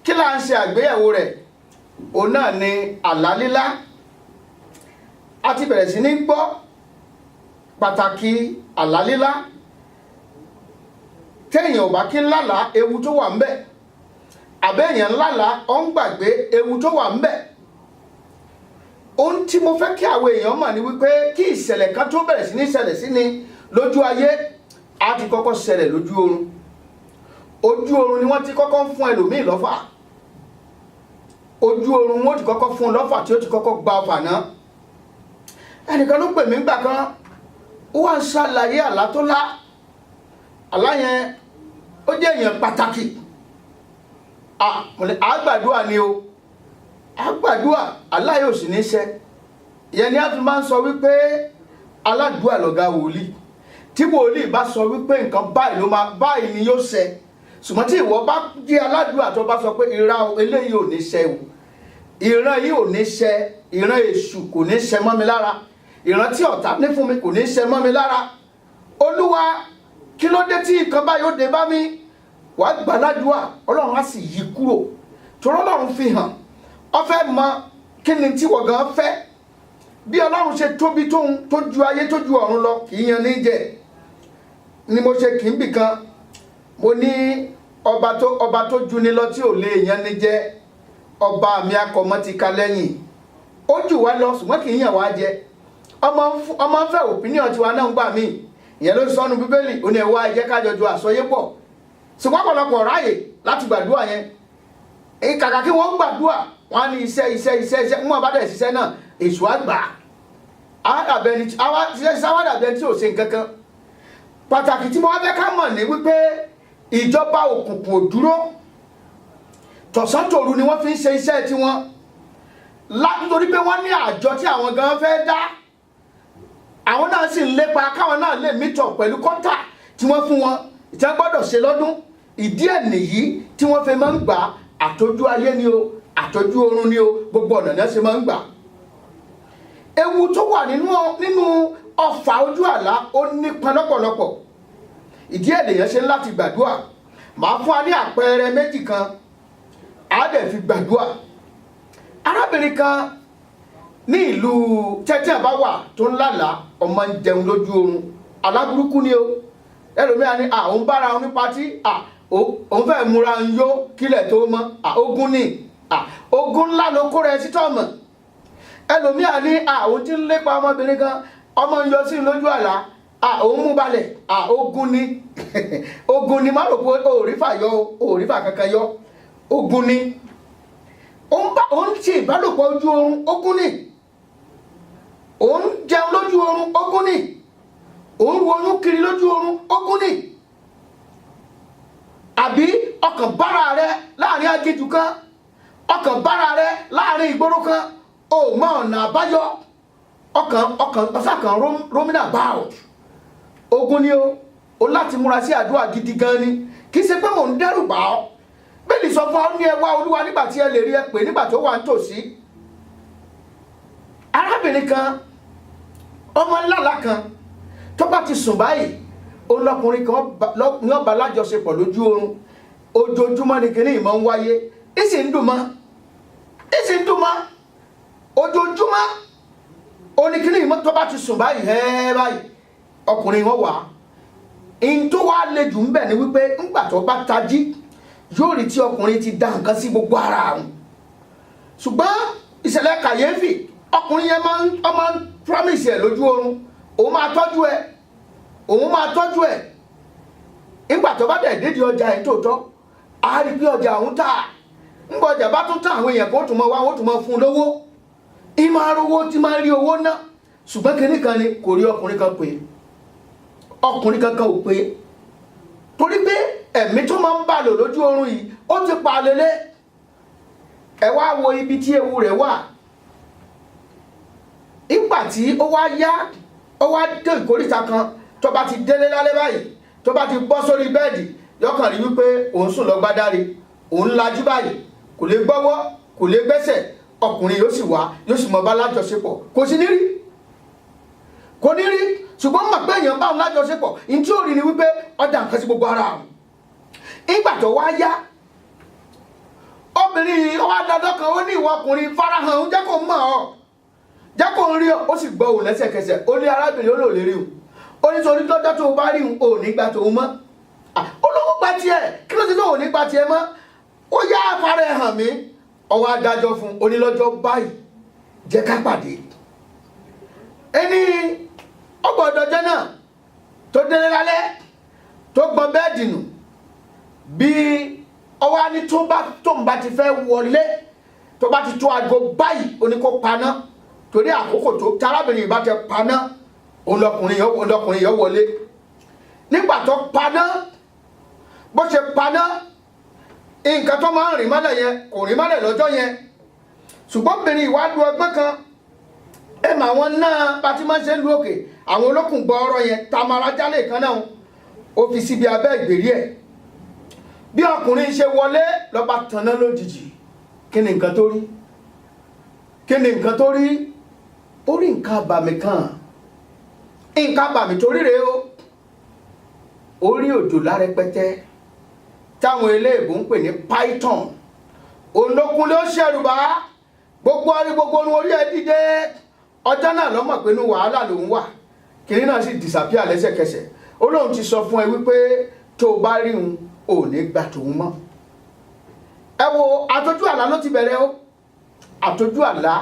Kí la ń ṣe àgbéyẹ̀wò rẹ̀? Òun náà ni àlá lílá. A ti bẹ̀rẹ̀ sí ní gbọ́ pàtàkì àlá lílá. Téèyàn ò bá kí ń lálàá ewu tó wà ńbẹ̀. Àbẹ́yàn lálàá ó ń gbàgbé ewu tó wà ńbẹ̀. Ohun tí mo fẹ́ kí àwọn èèyàn mọ̀ ni wípé kí ìṣẹ̀lẹ̀ kan tó bẹ̀rẹ̀ sí ní ṣẹlẹ̀ sí ni lójú ayé á ti kọ́kọ́ ṣẹlẹ̀ lójú oorun. Ojú oorun ni wọ́n ti kọ́kọ́ ń fún ẹlòmíì lọ́fà. Ojú oorun wọ́n ti kọ́kọ́ fún lọ́fà tí ó ti kọ́kọ́ gba ọfà náà. Ẹnìkan ló pè mí gbà kan, ó wá ń ṣàlàyé àlá tó lá. Àlá yẹn ó jẹ́ èèyàn pàtàkì. Àgbàdúà ni o. Àgbàdúà àlá yóò sì ní ṣẹ. Ìyẹn ni a fi máa ń sọ wípé aládùúà lọ̀gá wòlíì. Tí wòlíì bá sọ wípé nǹkan báyìí ni yóò ṣẹ. Ṣùgbọ́n tí ìwọ bá jẹ́ aládùúà tó bá sọ pé ìran eléyìí ò ní ṣẹ o. Ìran yìí ò ní ṣẹ, ìran èṣù kò ní ṣẹ mọ́ mi lára. Ìran tí ọ̀tá ní fún mi kò ní ṣẹ mọ́ mi lára. Olúwa, kí ló dé tí nǹkan báyìí ó dé bá mi? Wàá gbà ládùúà, Ọlọ́run á sì yí kúrò. Torí Ọlọ́run fi hàn, ó fẹ́ mọ kí ni tí wọ́n gan fẹ́. Bí Ọlọ́run ṣe tóbi tó ju ayé tó ju ọ̀run lọ, kì í yan ní jẹ. Ni mo ṣe kì í bì kan. Mo ní ọba tó ju ni lọ tí ò lè yan ní jẹ. Ọba mi akọmọ ti ka lẹ́yìn. Ó jù wá lọ ṣùgbọ́n kì í yàn wá jẹ. Ọmọ ń fẹ́ opinion tiwa náà ń gbà mí. Ìyẹn ló sọnù Bíbélì, ó ní ẹ wá ẹ jẹ́ ká jọ ju àsọyé pọ̀. Ṣùgbọ́n ọ̀pọ̀lọpọ̀ ráyè láti gbàdúrà yẹn. Kàkà kí wọ́n gbàdúrà, wọ́n á ní iṣẹ́ wọ́n bá dẹ̀ ṣiṣẹ́ náà èṣù àgbà. Àwádàbẹni tí ò ṣe nǹkan kan. Pàtàkì tí mo wá fẹ́ ká mọ̀ ní wípé ìjọba òkùnkùn ò dúró. Tọ̀sán tòru ni wọ́n fi ń ṣe iṣẹ́ tiwọn. Nítorí pé wọ́n ní àjọ tí àwọn gan fẹ́ dá. Àwọn náà sì ń lépa káwọn náà lè mítọ̀ pẹ̀lú kọ́ńtà tí wọ́n fún wọn. Ìtẹ́ gbọ́dọ̀ ṣe lọ́dún. Ìdí ẹ̀ nìyí tí wọ́n fi máa ń gbà àtọ́jú ayé ni o, àtọ́jú oorun ni o, gbogbo ọ̀nà náà ṣe máa ń gbà. Ewu tó wà nínú ọfà ojú àlá ó nípọn lọ́pọ̀lọpọ̀. Ìdí ẹ̀ lèyàn ṣe láti gbàdúrà. Màá fún wa ní àpẹẹrẹ méjì kan. A dẹ̀ fi gbàdúrà. Arábìnrin kan ní ìlú tẹ́tẹ́ bá wà tó ń lálàá ọmọ ń jẹun lójú oorun. Aláburúkú ni o. Ẹlòmíràn ní òun bára òun ní patí, òun fẹ́ múra ń yó kílẹ̀ tó mọ́, ogun ni, ogun ńlá ló kó rẹ̀ títọ́ mọ̀. Ẹlòmíràn ní òun tí ń lépa ọmọbìnrin kan, ọmọ ń yọ sí lójú àlá, òun mú balẹ̀, ogun ni. Ogun ni, má rò pé òrífà kankan yọ, ogun ni. Òun ṣe ìbálòpọ̀ ojú oorun, ogun ni. Òun jẹun lójú oorun, ogun ni. Òun ru oyún kiri lójú oorun, ogun ni. Àbí ọkàn bára rẹ láàrin aginjù kan, ọkàn bára rẹ láàrin ìgboro kan, o mọ ọ̀nà àbáyọ, ọ̀sàkàn rómìnà báwò, ogun ni o láti múra sí àdúrà gidi gan ni. Kì í ṣe pé mò ń dẹ́rù bà ọ́. Bẹ́ẹ̀ni sọ fún ọ ní ẹ wá Olúwa nígbà tí ẹ lè rí ẹ pè nígbà tó wà nítòsí. Arábìnrin kan, ọmọ ńlá kan, tó bá ti sùn báyìí, olọkùnrin kan ní ó bá lájọṣepọ̀ lójú oorun. Ojoojúmọ́ ni kìíní ìmọ̀ ń wáyé. Ìsì ń dùn mọ́. Ojoojúmọ́ oníkìíní ìmọ̀ tó bá ti sùn báyìí báyìí ọkùnrin wọn wà. In tó wá le jù ń bẹ̀ ni wípé ńgbà tó bá tají yóò rí tí ọkùnrin ti dá nǹkan sí gbogbo ara àwọn. Ṣùgbọ́n ìṣẹ̀lẹ̀ kàyéfì, ọkùnrin yẹn máa ń promise ẹ̀ lójú oorun, òun máa tọ́jú ẹ̀. Nígbà tó bá dẹ̀ dédé ọjà ẹ̀ tòótọ́, a rí pé ọjà òun tà. Nígbà ọjà bá tún tà, àwọn èèyàn kan tún mọ́ wá, wọ́n tún mọ́ fún un lówó. Ìmọ̀ arówó tí máa ń rí owó ná. Ṣùgbọ́n kinní kan ni kò rí ọkùnrin kan pé. Ọkùnrin kankan ò pé. Torí pé ẹ̀mí tó máa ń bà lò lójú oorun yìí, ó ti pa lélẹ̀. Ẹ wá wo ibi tí ewu rẹ̀ wà. Nígbà tí ó wá yá, ó wá dé ìkóríta kan, tó bá ti délé lálẹ́ báyìí, tó bá ti bọ́ sórí bẹ́ẹ̀dì, yọkàn rí wípé òun sùn lọ gbádáre, òun lajú báyìí, kò lè gbọ́wọ́, kò lè gbẹ́sẹ̀ ọkùnrin yóò sì wá yóò sì mọ bá lájọṣepọ̀ kò sí ní rí ṣùgbọ́n mọ̀ pé èèyàn bá òun lájọṣepọ̀ ní tí ó rí ni wípé ọjà nǹkan sí gbogbo ara àwọn ìgbà tó wá yá obìnrin ọwọ́ adájọ́ kan ó ní ìwọ ọkùnrin farahàn ó jẹ́ kó mọ̀ ọ́ jẹ́ kó rí ọ ó sì gbọ́ òun lẹ́sẹ̀kẹsẹ̀ ó ní arábìnrin ó lò lè rí òun ó ní torí lọ́jọ́ tó bá rí òun ò ní gbà tó mọ́ olówó gba tiẹ̀ kí ló ti tó ò ní gbà tiẹ̀ mọ́ ó yá afárá ẹ̀ hàn mí ọwọ́ adájọ́ fún onílọ́jọ́ báyìí jẹ́ ká pàdé ẹni ọgbọ̀dọ̀jọ́ náà tó délé lálẹ́ tó gbọ́n bẹ́ẹ̀dì nù bí ọwọ́ á ní tó ń bá ti fẹ́ wọlé tó bá ti tó aago báyìí oní kó paná torí àkókò tó tarábìnrin ìbá tẹ paná ọlọkùnrin yọ wọlé nígbà tó paná bó ṣe paná nǹkan tó máa ń rìn mọ́lẹ̀ yẹn kò rìn mọ́lẹ̀ lọ́jọ́ yẹn ṣùgbọ́n obìnrin ìwádìí ọgbọ́n kan mà wọn náà bá ti máa ń ṣe lu òkè àwọn olókùn gbọ́ ọ̀rọ̀ yẹn tamara jálè kan náà ó fi síbi abẹ́ ìgbèrí ẹ̀ bí ọkùnrin ṣe wọlé lọ́ba tanná lójijì kí ni nǹkan tó rí ó rí nǹkan àbàmì kan nǹkan àbàmì tó ríre ó rí òjòlá rẹpẹtẹ táwọn eléèbó ń pè ní python olókun ló ṣẹ̀rùbá gbogbo orí ẹ̀ dìde ọjọ́ náà lọ́mọ̀ pé inú wàhálà lòun wà kìnìún náà sì disappear lẹ́sẹ̀kẹsẹ̀ ó lóun ti sọ fún ẹ wípé tó o bá rí òun ò ní gbà tòun mọ́ ẹ wo àtọ́jú àlá ló ti bẹ̀rẹ̀ ó àtọ́jú àlá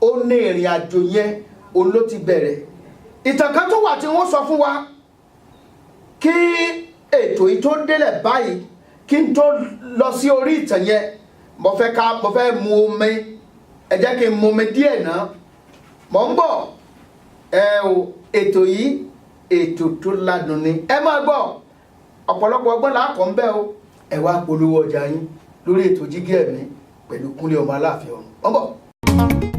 ó ní ìrìn àjò yẹn òun ló ti bẹ̀rẹ̀ ìtàn kan tó wà tí wọ́n sọ fún wa kí ètò yìí tó délẹ̀ báyìí kí n tó lọ sí orí ìtàn yẹn mo fẹ́ mu omi ẹ jẹ́ kí n mu omi díẹ̀ náà mo ń bọ̀ ètò yìí ètò tó ládùn ni ẹ máa gbọ́ ọ̀pọ̀lọpọ̀ ọgbọ́n làákọ̀ ń bẹ o ẹ wá polówó ọjà yín lórí ètò Jígí Ẹ̀mí pẹ̀lú Kúnlé ọmọ Aláàfin Ọ̀run mo ń bọ̀.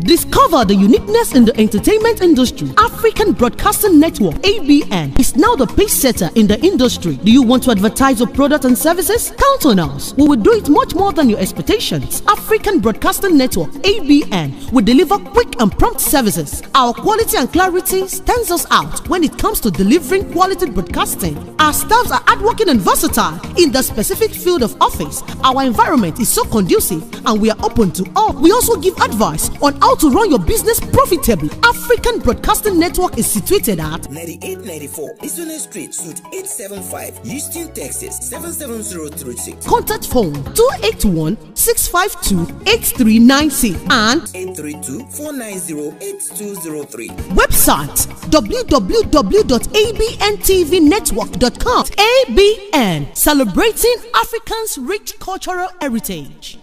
Discover the uniqueness in the entertainment industry. African Broadcasting Network, ABN, is now the pace setter in the industry. Do you want to advertise your product and services? Count on us. We will do it much more than your expectations. African Broadcasting Network, ABN, will deliver quick and prompt services. Our quality and clarity stands us out when it comes to delivering quality broadcasting. Our staffs are hardworking and versatile in the specific field of office. Our environment is so conducive and we are open to all. We also give advice on how to run your business profitably. African Broadcasting Network is situated at 9894 Isone Street, Suite 875, Houston, Texas 77036. Contact phone 281-652-8396 and 832-490-8203. Website www.abntvnetwork.com. ABN, celebrating Africans' rich cultural heritage.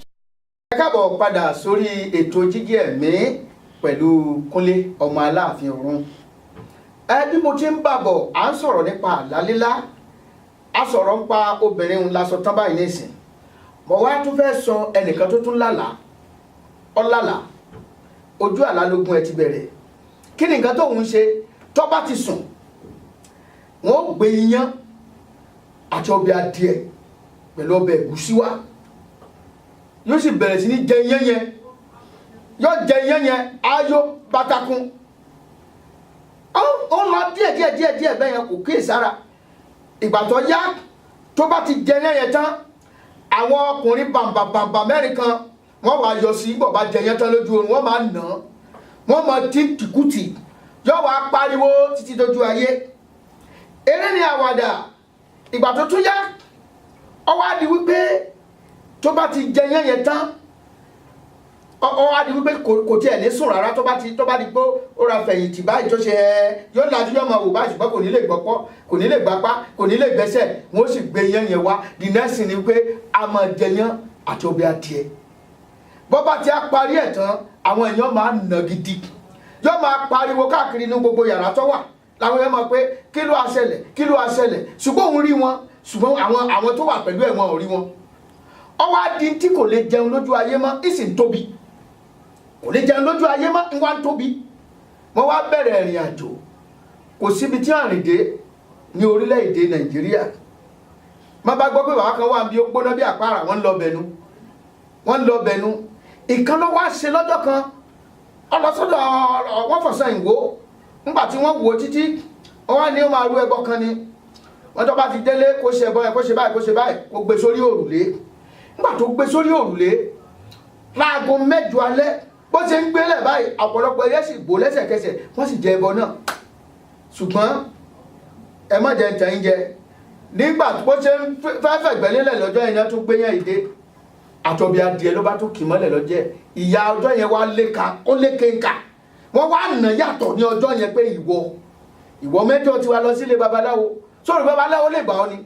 Ẹ káàbọ̀ padà sórí ètò Jígí Ẹ̀mí pẹ̀lú Kúnlé ọmọ Aláàfin Ọ̀run. Bí mo ti ń bàbọ̀ à ń sọ̀rọ̀ nípa àlá lílá a sọ̀rọ̀ nípa obìnrin ńlá sọ tán báyìí nísìn mo wá tún fẹ́ sọ ẹnìkan tó tún lálàá ọlálà ojú àlá lógún ẹ ti bẹ̀rẹ̀ kí ni nǹkan tó ń ṣe tó bá ti sùn wọ́n gbé iyán àti ọbẹ̀ adìẹ pẹ̀lú ọbẹ̀ ẹ̀gúsí wá yóò sì bẹ̀rẹ̀ sí ní jẹ iyán yẹn yóò jẹ iyán yẹn ayọ̀ pátákún ó lọ díẹ̀ bẹ́ẹ̀ yẹn kò kíyè sára ìgbà tó yá tó bá ti jẹ iyán yẹn tán àwọn ọkùnrin bàǹbà mẹ́rin kan wọ́n wá yọ sí bọ̀ bá jẹ iyán tán lójú oorun wọ́n máa nà án wọ́n máa tí tìkútì yóò wá pariwo títí dojú ayé eré ni àwàdà ìgbà tó tún yá ó wá di wípé tó bá ti jẹ iyán yẹn tán ó wá di wípé kò tiẹ̀ ní sùn rárá tó bá di pé ó ra fẹ̀yìntì báyìí tó ṣe yóò lajú yóò máa wò báyìí ṣùgbọ́n kò ní lè gbọ́pọ́ kò ní lè gbapá kò ní lè gbẹ́sẹ̀ wọ́n sì gbé iyán yẹn wá the next thing ni pé a máa jẹ iyán àti ọbẹ̀ adìẹ bọ́ bá ti á parí ẹ̀ tán àwọn èèyàn máa nà gidi yóò máa pariwo káàkiri inú gbogbo yàrá tó wà láwọn èèyàn máa pé kí ló á ṣẹlẹ̀ ṣùgbọ́n òun rí wọn ṣùgbọ́n àwọn tó wà pẹ̀lú ẹ̀ wọn ò rí wọn ọwọ́ adi tí kò lè jẹun lójú ayé mọ́ ìsìn tóbi kò lè jẹun lójú ayé mọ́ ń wá tóbi wọ́n wá bẹ̀rẹ̀ ìrìn àjò kò síbi tí àrìn dé ní orílẹ̀-èdè Nàìjíríà má bá gbọ́ pé bàbá kan wà bí ó gbóná bí àpárá wọ́n lọ bẹ̀nu ìkan ló wá ṣe lọ́jọ́ kan ọlọ́sọ́dọ̀ wọ́n fọ̀sán ìwó nígbà tí wọ́n wò títí wọ́n wá ní ó máa rú ẹbọ kan ni wọ́n tó bá ti délé kó ṣe ẹbọ yẹn kó ṣe báyìí kó ṣe báyìí kó gbé sórí òrùlé nígbà tó gbé sórí òrùlé láago 8 alẹ́ bó ṣe ń gbélẹ̀ báyìí ọ̀pọ̀lọpọ̀ ẹyẹ sì gbó lẹ́sẹ̀kẹsẹ̀ wọ́n sì jẹ ẹbọ náà ṣùgbọ́n ẹ má jẹ ìtàn jẹ nígbà bó ṣe ń fẹ́fẹ́ gbẹ́lélẹ̀ lọ́jọ́ yẹn tó gbé yẹn ìdé àtọ̀bí adìẹ ló bá tó kì mọ́lẹ̀ lọ́jẹ́ ìyá ọjọ́ yẹn wá léka ó léke nǹka wọ́n wá nà yàtọ̀ ní ọjọ́ yẹn pé ìwọ mẹ́jọ ti wá lọ sílé babaláwo sórí babaláwo lè gbà ọ́ ni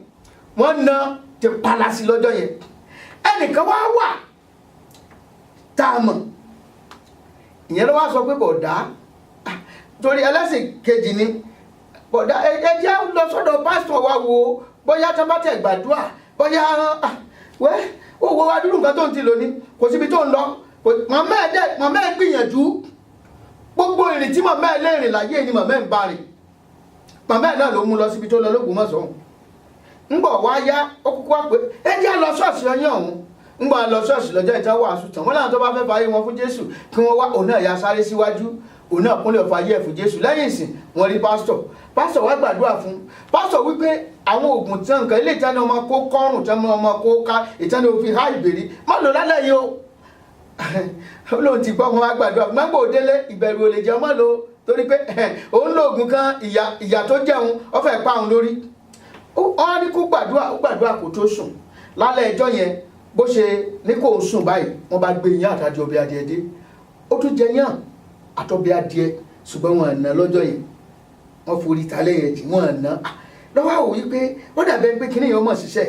wọ́n na ti palasi lọ́jọ́ yẹn ẹnìkan wá wà tá a mọ̀ ìyẹn ló wá sọ pé bọ̀dá torí ẹlẹ́sìn kejì ni bọ̀dá ẹ jẹ́ lọ sọ́dọ̀ pásítọ̀ wa wo bóyá tó bá tẹ̀ gbàdúrà bóyá ó wo adúrú nǹkan tó ń ti lò ní kò síbi tó ń lọ màmá ẹ̀ gbìyànjú gbogbo ìrìn tí màmá ẹ̀ lè rìn láyé ni màmá ẹ̀ ń bá rìn màmá ẹ̀ náà ló mú lọ síbi tó lọ l'Ógbómọ̀ṣọ́ ńgbọ̀ wá yá ó kúkú wá pé ẹ jẹ́ lọ ṣọ́ọ̀ṣì ọyún ọ̀hún ńgbọ̀ lọ ṣọ́ọ̀ṣì lọ́jọ́ ìta wàásù tán wọ́n láwọn tó bá fẹ́ fààyè wọn fún Jésù kí wọ́n wá òun náà ya sáré síwájú òun náà kúnlẹ̀ fààyè ẹ̀ fún Jésù lẹ́yìn ìsìn wọ́n rí pásítọ̀ wá gbàdúrà fún pásítọ̀ wípé àwọn oògùn tí nǹkan ilé ìtẹ́ni ọmọ kó kọ́rùn tẹ́ni ọmọ kó ká ìtẹ́ni òfin há ìbèrè má lò lálẹ́ yìí o lóun ti gbọ́ wọn wá gbàdúrà gbàgbọ́ òdélé ìbẹ̀rù olè jẹ́ ọmọ lò torí pé òun lo oògùn kan ìyà tó jẹun ó fẹ́ pa òun lórí ó ní kó gbàdúrà kó tó sùn lálẹ́ ẹjọ́ yẹn bó ṣe ní kó sùn báyìí wọ́n bá gbé iyán àtàjọ ọbẹ̀ adìẹ dé ó tún jẹ yán àtọbẹ̀ adìẹ ṣùgbọ́n wọn àná lọ́jọ́ yẹn wọ́n forí ta lẹ́yìn tí wọ́n àná lọ́wọ́ àwò wípé ó dàbẹ́ pé kíní yẹn mọ̀ ṣiṣẹ́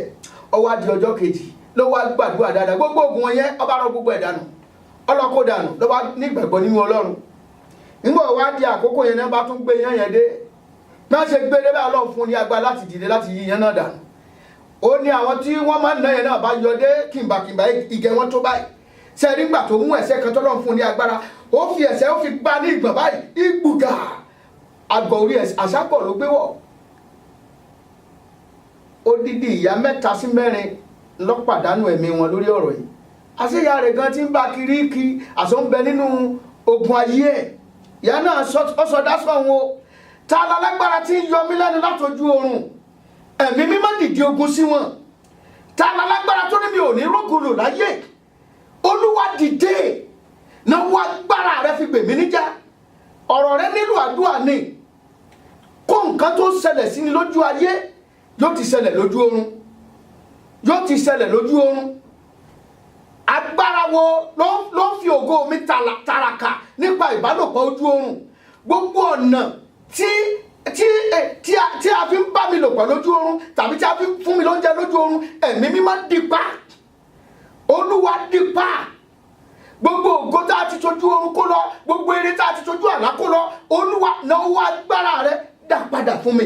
ọwọ́ adìẹ ọjọ́ kejì ló wá gbàdúrà dáadáa gbogbo oògùn wọn yẹn ọba rọ gbogbo ẹ̀ dànù ọlọ́kó dànù ló wá nígbàgbọ́ nínú Ọlọ́run nígbà wá di àkókò yẹn náà bá tún gbé yán yẹn dé má ṣe gbé dé bá Ọlọ́run fún ní agbára láti dìde láti yí yán náà dànù ó ní àwọn tí wọ́n máa ń ná yẹn náà bá yọ dé kìmbàkìmbà ìgẹ̀ wọn tó báyìí ṣe nígbà tó mú ẹsẹ̀ kan tọ́lọ́run fún ní agbára ó fi ẹsẹ̀ ó fi gbá ní ìgbọ̀n báyìí ìgbùgà àgbọ̀ orí àṣàpọ̀ ló gbé wọ̀ odidi ìyá 3 sí 4 ló pàdánù ẹ̀mí wọn lórí ọ̀rọ̀ yìí àṣeyà rẹ̀ gan ti ń bá kiri kí àṣọ ń bẹ nínú ogun ayé ẹ̀ ìyá náà ọ̀sọ̀dá sọ̀hún o ta lálágbára tí ń yọ mí lẹ́nu látojú oorun ẹ̀mí mímọ́ dìde ogun sí wọn ta lálágbára tó ní mi ò ní rógùlù láyé Olúwa dìde náà wá agbára rẹ fi gbèmí níjà ọ̀rọ̀ rẹ nílò àdúrà ni kó nǹkan tó ṣẹlẹ̀ sí ni lójú ayé yóò ti ṣẹlẹ̀ lójú oorun yóò ti ṣẹlẹ̀ lójú oorun agbára wo ló ń fi ògo mi tàràkà nípa ìbálòpọ̀ ojú oorun gbogbo ọ̀nà tí a fi ń bá mi lòpọ̀ lójú oorun tàbí tí a fi ń fún mi lóúnjẹ lójú oorun ẹ̀mí mímọ́ dípa Olúwa dípa gbogbo ògo tá a ti tójú oorun kó lọ gbogbo eré tá a ti tójú àlá kó lọ Olúwa náà wá agbára rẹ dá padà fún mi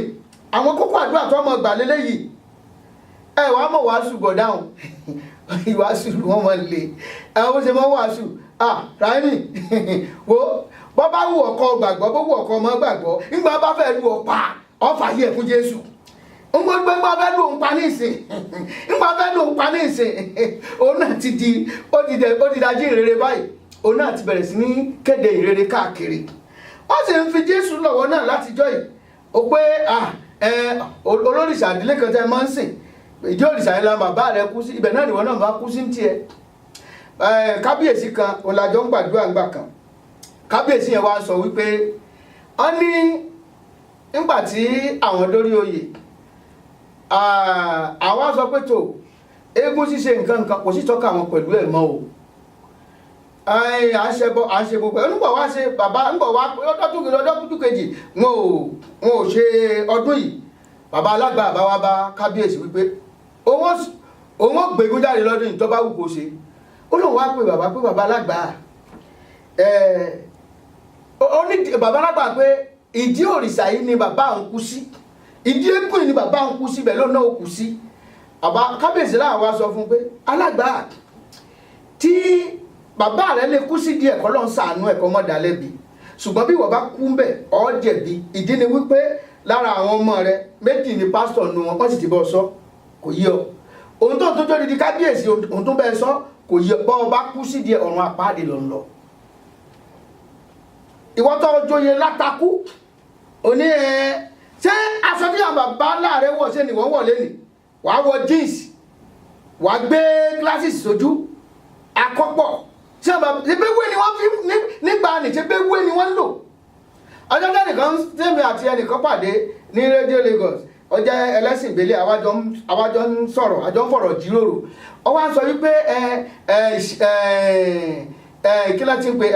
àwọn kókó àdúrà tó ọmọ gbà lélẹ́yìí ẹ wàá mọ̀ wàásù gọ̀dáhùn ìwàásù wọn mọ̀ lè ẹ̀wọ̀n bó ṣe mọ́ wàásù ráìmì wo bọ́ bá wù ọkọ gbàgbọ́ bó wù ọkọ ọmọ gbàgbọ́ nígbà bá fẹ́ lu ọ̀pá ọ̀fà yẹ fún Jésù ngbọ́ngbọ́n fẹ́ lu òun pa ní ìsìn nígbà fẹ́ lu òun pa ní ìsìn òun náà ti di ó ti dájú ìrere báyìí òun náà ti bẹ̀rẹ̀ sí ní kéde ìrere káàkiri wọ́n sì ń fi Jésù lọ́wọ́ náà látijọ́ yìí ó pé olórìṣà ìdílé kan tẹ́ máa ń sìn ìdí òrìṣà yẹn la bàbá rẹ kú sí ibẹ̀ náà nìwọ náà bá kú sí tiẹ̀ kábíyèsí kan ọ̀làjọ́ ń gbàdúrà ńgbà kan kábíyèsí yẹn wá sọ wípé wọ́n ní nígbà tí àwọn dórí oyè àwọn sọ pé tó eégún ṣíṣe nǹkan kò sí tọ́ka àwọn pẹ̀lú ẹ̀ mọ́ o à ń ṣe gbogbo ẹ̀ nígbà wá ṣe bàbá nígbà wá ọdún kejì wọn ò ṣe ọdún yìí bàbá alágbà bá wá bá kábíyèsí wípé òun ó gbégún jáde lọ́dún yìí tó bá wù kó ṣe ó lóun wá pé bàbá alágbà ó ní bàbá alágbà pé ìdí òrìṣà yìí ni bàbá òun kú sí ìdí eégún yìí ni bàbá òun kú sí bẹ́ẹ̀ lóun náà ó kú sí bàbá kábíyèsí láwọn wá sọ fún pé alágbà tí bàbá rẹ lè kú sí díẹ̀ kọ́ lọ́n ṣàánú ẹ̀kọ́ mọ́ dalẹ́bi ṣùgbọ́n bí wọ́n bá kú ń bẹ̀ ọ́ jẹ̀bi ìdí ni wípé lára àwọn ọmọ rẹ méjì ni pásítọ̀ nu wọn sì ti bọ́ sọ kò yí ọ ohun tó tó di kábíyèsí ohun tó bẹ́ẹ̀ sọ kò yẹ bọ́ ọba kú sídìí ọ̀run àpáàdé lọ lọ. ìwọ tó joyè látakú òní ṣé aṣọ tí àwọn bàbá láàrẹ wọ̀ ṣe ni wọ́n wọ̀ lẹ́nìí wàá wọ jeans wàá gbé glasses sójú akọ́pọ̀ ṣé àwọn bàbá wé ni wọ́n fi nígbà ní ṣe wé ni wọ́n ń lò. ọjọ́ tẹ́nìkan tẹ́mi àti ẹnìkan pàdé ní rédíò Lagos ọjọ́ ẹlẹ́sìn ìgbélé àwájọ ń sọ̀rọ̀ àjọ ń fọ̀rọ̀ jíròrò ọ wá ń sọ wípé kí ló ti ń pè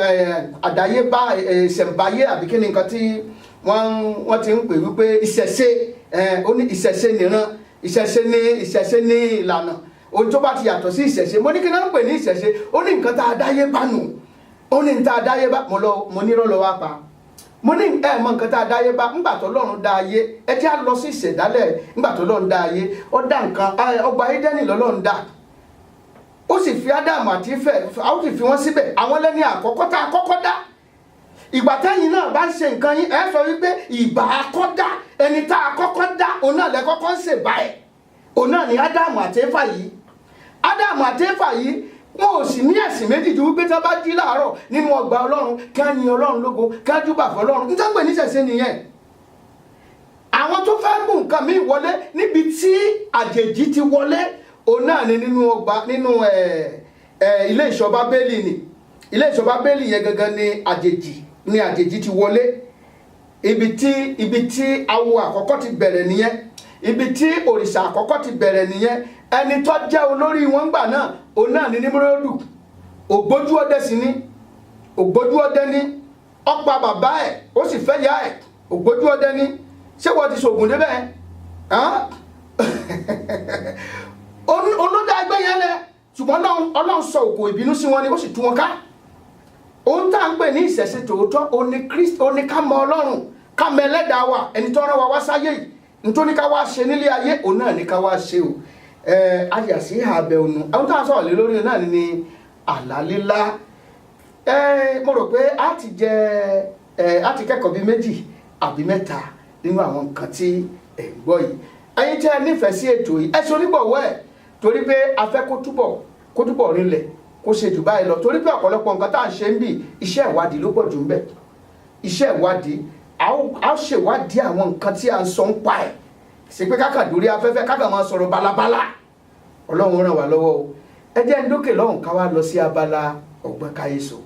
àdáyébá ìṣẹ̀ǹbáyé àbí kí ni nǹkan tí wọ́n ti ń pè wípé ìṣẹ̀ṣe ó ní ìṣẹ̀ṣe nìran ìṣẹ̀ṣe ní ìlànà ohun tó bá ti yàtọ̀ sí ìṣẹ̀ṣe mo ní kí náà ń pè ní ìṣẹ̀ṣe ó ní nǹkan tá a dáyé bá nù ó ní nǹkan tá a dáyé bá mo nírọ́ lọ wá pa mo ní mọ nǹkan tá a dáyé bá ńgbà tó lọ́run dá ayé ẹ jẹ́ á lọ sí ìṣẹ̀dálẹ̀ ńgbà tó lọ́run dá ayé ó dá nǹkan ọgbà Édẹ́nì lọ́lọ́run dá ó sì fi Ádámù àti Éfà ó sì fi wọ́n síbẹ̀ àwọn lẹ́ni àkọ́kọ́ tá a kọ́kọ́ dá ìgbà tẹ́yìn náà bá ń ṣe nǹkan yín ẹ sọ wípé ìbà akọ́dá ẹni tá a kọ́kọ́ dá òun náà lẹ kọ́kọ́ ń ṣèbá ẹ̀ òun náà ni Ádámù àti Éfà yìí Ádámù àti Éfà yìí wọn ò sì ní ẹ̀sìn méjì ju wípé tí wọ́n bá jí láàárọ̀ nínú ọgbà Ọlọ́run kí wọ́n yin Ọlọ́run lógo kí wọ́n júbà fọ́lọ́run nítorí pé níṣẹ̀ṣe nìyẹn àwọn tó fẹ́ mú nǹkan míì wọlé níbi tí àjèjì ti wọlé òun náà ni nínú ọgbà nínú ilé ìṣọ́ Bábélì ni ilé ìṣọ́ Bábélì yẹn gangan ni àjèjì ti wọlé ibi tí awo àkọ́kọ́ ti bẹ̀rẹ̀ nìyẹn ibi tí òrìṣà àkọ́kọ́ ti bẹ̀rẹ̀ nìyẹn ẹni tó jẹ́ olórí wọn gbà náà òun náà ni Nímúródù ògbójú ọdẹ sí ni ògbójú ọdẹ ní ọ̀pá bàbá ẹ̀ ó sì fẹ́ yá ẹ̀ ògbójú ọdẹ ní ṣé wọ́n ti ṣògùn débẹ̀ olódà ẹgbẹ́ yẹn lẹ ṣùgbọ́n Ọlọ́run sọ òkò ìbínú sí wọn ni ó sì tú wọn ká ohun tá à ń pè ní ìṣẹ̀ṣe tòótọ́ ó ní ká mọ Ọlọ́run ká mọ ẹlẹ́dàá wa ẹni tó rán wa wá sáyé yìí nítorí ká wá ṣe nílé ayé òun náà ní ká wá ṣe o ayà sí àbẹ̀ ònù àwọn tá à ń sọ̀rọ̀ lé lórí náà ni àlá lílá mo rò pé a ti kẹ́kọ̀ọ́ bíi méjì àbí mẹ́ta nínú àwọn nǹkan tí ẹ̀ ń gbọ́ yìí ẹ̀yin tí ẹ nífẹ̀ẹ́ sí ètò yìí ẹ ṣe onígbọ̀wọ́ ẹ̀ torí pé a fẹ́ kó túbọ̀ rinlẹ̀ kó ṣe jù báyìí lọ torí pé ọ̀pọ̀lọpọ̀ nǹkan tá à ń ṣe ń bì iṣẹ́ ìwádìí ló pọ̀ jù ń bẹ̀ iṣẹ́ ìwádìí a ó ṣèwádìí àwọn nǹkan tí a ń sọ ń pa ẹ̀ sí pé kákà dórí afẹ́fẹ́ kákà máa sọ̀rọ̀ balabala Ọlọ́run ràn wá lọ́wọ́ o ẹ jẹ́ ń dókè lọ́hùn ká wá lọ sí abala ọgbọ́n káyéso.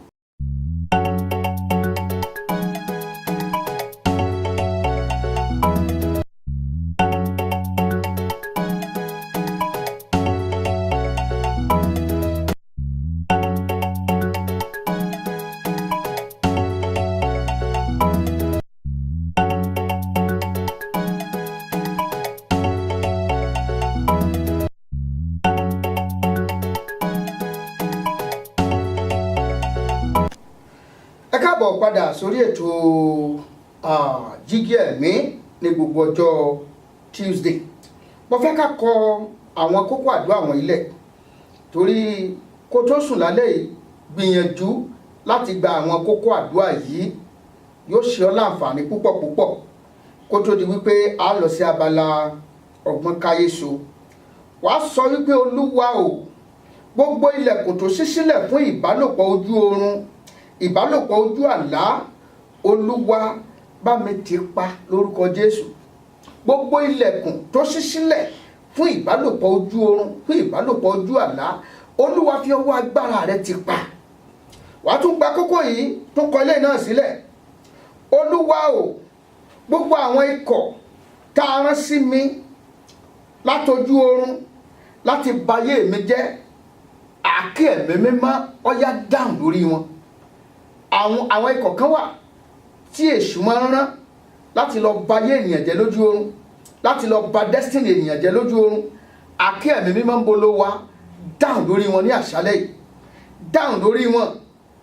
Padà sórí ètò jígí ẹ̀mí ní gbogbo ọjọ́ Tuesday mo fẹ́ ká kọ àwọn kókó àdúrà àwọn ilẹ̀ torí kó tó sùn lálẹ́ yìí gbìyànjú láti gba àwọn kókó àdúrà yìí yóò ṣe ọ́ láǹfààní púpọ̀ kó tó di wípé a lọ sí abala ọgbọ́n káyéso wàá sọ wípé Olúwa o gbogbo ilẹ̀kùn tó ṣí sílẹ̀ fún ìbálòpọ̀ ojú oorun ìbálòpọ̀ ojú àlá Olúwa bá mi tì pa lórúkọ Jésù gbogbo ilẹ̀kùn tó ṣí sílẹ̀ fún ìbálòpọ̀ ojú oorun fún ìbálòpọ̀ ojú àlá Olúwa fi ọwọ́ agbára rẹ̀ tì pa wàá tún gba kókó yìí tún kọ ilé náà sílẹ̀ Olúwa o gbogbo àwọn ikọ̀ tá a rán sí mi látojú oorun láti bayé mi jẹ́ àáké ẹ̀mí mímọ́ ó yá dáhùn lórí wọn àwọn ikọ̀ kan wà tí èṣù máa ń rán láti lọ bayé ènìyàn jẹ́ lójú oorun láti lọ ba destiny ènìyàn jẹ́ lójú oorun àáké ẹ̀mí mímọ́ ń bolo wa dáhùn lórí wọn ní àṣálẹ́ yìí dáhùn lórí wọn